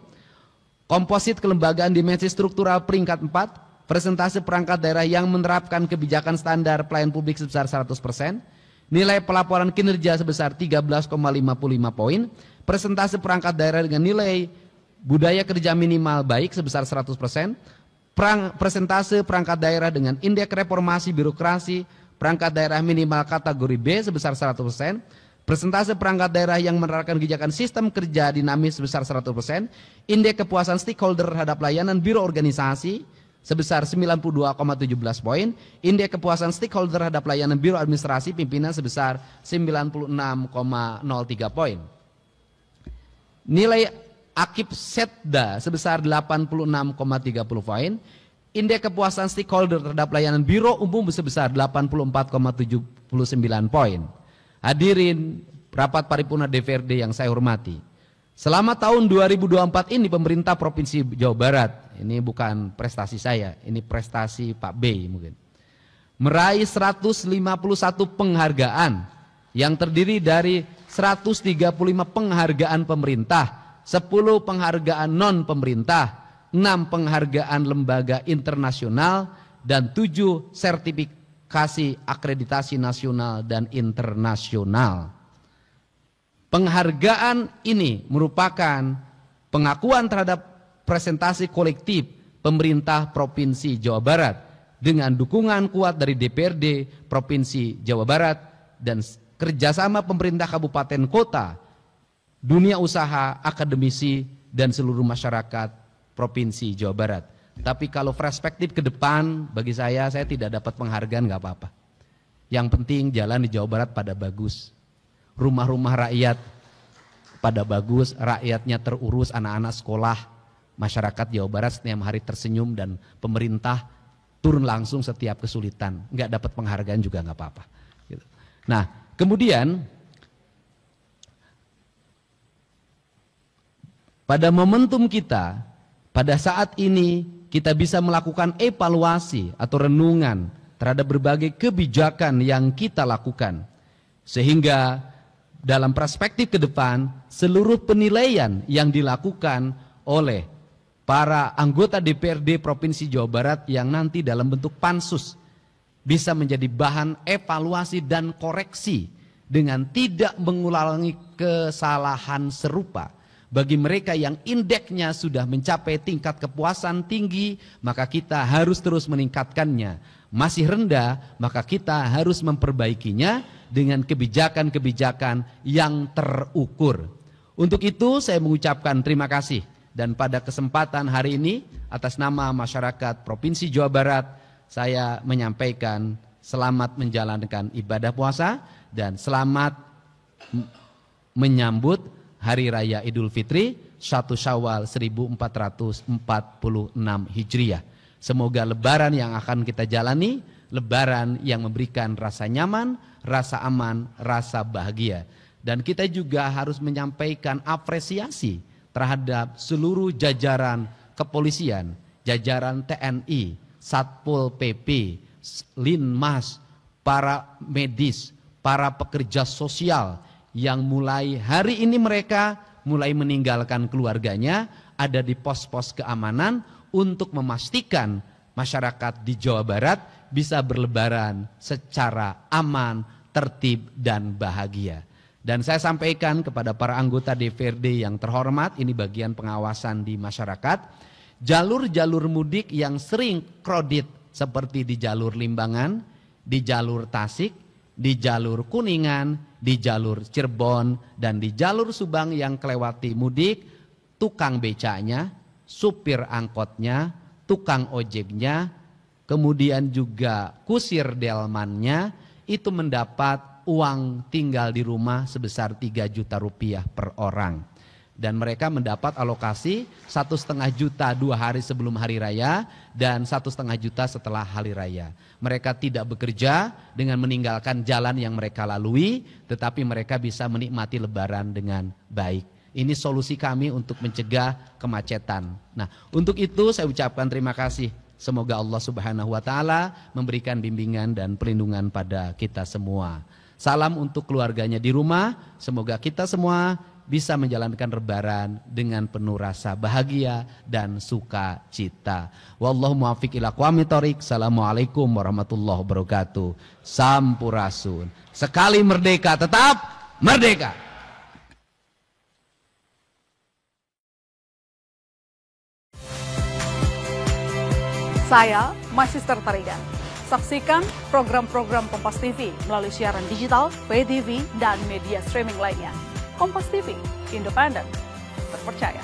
Komposit kelembagaan dimensi struktural peringkat 4. Persentase perangkat daerah yang menerapkan kebijakan standar pelayan publik sebesar 100%. Nilai pelaporan kinerja sebesar 13,55 poin. Persentase perangkat daerah dengan nilai budaya kerja minimal baik sebesar 100%. Persentase perangkat daerah dengan indeks reformasi birokrasi perangkat daerah minimal kategori B sebesar 100%. Persentase perangkat daerah yang menerapkan kebijakan sistem kerja dinamis sebesar 100%. Indeks kepuasan stakeholder terhadap layanan biro organisasi sebesar 92,17 poin. Indeks kepuasan stakeholder terhadap layanan biro administrasi pimpinan sebesar 96,03 poin. Nilai akib setda sebesar 86,30 poin. Indeks kepuasan stakeholder terhadap layanan biro umum sebesar 84,79 poin. Hadirin rapat paripurna DPRD yang saya hormati. Selama tahun 2024 ini pemerintah Provinsi Jawa Barat, ini bukan prestasi saya, ini prestasi Pak B mungkin, meraih 151 penghargaan yang terdiri dari 135 penghargaan pemerintah, 10 penghargaan non pemerintah, 6 penghargaan lembaga internasional, dan 7 sertifikasi akreditasi nasional dan internasional. Penghargaan ini merupakan pengakuan terhadap presentasi kolektif pemerintah Provinsi Jawa Barat dengan dukungan kuat dari DPRD Provinsi Jawa Barat dan kerjasama pemerintah kabupaten kota, dunia usaha, akademisi, dan seluruh masyarakat Provinsi Jawa Barat. Tapi kalau perspektif ke depan, bagi saya tidak dapat penghargaan nggak apa-apa. Yang penting jalan di Jawa Barat pada bagus, rumah-rumah rakyat pada bagus, rakyatnya terurus, anak-anak sekolah, masyarakat Jawa Barat setiap hari tersenyum dan pemerintah turun langsung setiap kesulitan. Nggak dapat penghargaan juga nggak apa-apa. Gitu. Nah, kemudian pada momentum kita, pada saat ini kita bisa melakukan evaluasi atau renungan terhadap berbagai kebijakan yang kita lakukan. Sehingga dalam perspektif ke depan, seluruh penilaian yang dilakukan oleh para anggota DPRD Provinsi Jawa Barat yang nanti dalam bentuk pansus bisa menjadi bahan evaluasi dan koreksi dengan tidak mengulangi kesalahan serupa. Bagi mereka yang indeksnya sudah mencapai tingkat kepuasan tinggi, maka kita harus terus meningkatkannya. Masih rendah, maka kita harus memperbaikinya dengan kebijakan-kebijakan yang terukur. Untuk itu saya mengucapkan terima kasih. Dan pada kesempatan hari ini, atas nama masyarakat Provinsi Jawa Barat, saya menyampaikan selamat menjalankan ibadah puasa dan selamat menyambut Hari Raya Idul Fitri 1 Syawal 1446 Hijriah. Semoga lebaran yang akan kita jalani, lebaran yang memberikan rasa nyaman, rasa aman, rasa bahagia. Dan kita juga harus menyampaikan apresiasi terhadap seluruh jajaran kepolisian, jajaran TNI, Satpol PP, Linmas, para medis, para pekerja sosial, yang mulai hari ini mereka mulai meninggalkan keluarganya, ada di pos-pos keamanan untuk memastikan masyarakat di Jawa Barat bisa berlebaran secara aman, tertib, dan bahagia. Dan saya sampaikan kepada para anggota DPRD yang terhormat, ini bagian pengawasan di masyarakat, jalur-jalur mudik yang sering kredit seperti di jalur Limbangan, di jalur Tasik, di jalur Kuningan, di jalur Cirebon, dan di jalur Subang yang kelewati mudik, tukang becanya, supir angkotnya, tukang ojeknya, kemudian juga kusir delmannya, itu mendapat uang tinggal di rumah sebesar 3 juta rupiah per orang. Dan mereka mendapat alokasi 1,5 juta 2 hari sebelum hari raya dan 1,5 juta setelah hari raya. Mereka tidak bekerja dengan meninggalkan jalan yang mereka lalui, tetapi mereka bisa menikmati lebaran dengan baik. Ini solusi kami untuk mencegah kemacetan. Nah, untuk itu saya ucapkan terima kasih. Semoga Allah Subhanahu wa taala memberikan bimbingan dan perlindungan pada kita semua. Salam untuk keluarganya di rumah. Semoga kita semua bisa menjalankan lebaran dengan penuh rasa bahagia dan sukacita. Wallahu muwaffiq ila aqwamit thoriq. Assalamualaikum warahmatullahi wabarakatuh. Sampurasun. Sekali merdeka tetap merdeka. Saya Masyister Tarigan. Saksikan program-program Kompas TV melalui siaran digital, pay TV, dan media streaming lainnya. Kompas TV, independen, terpercaya.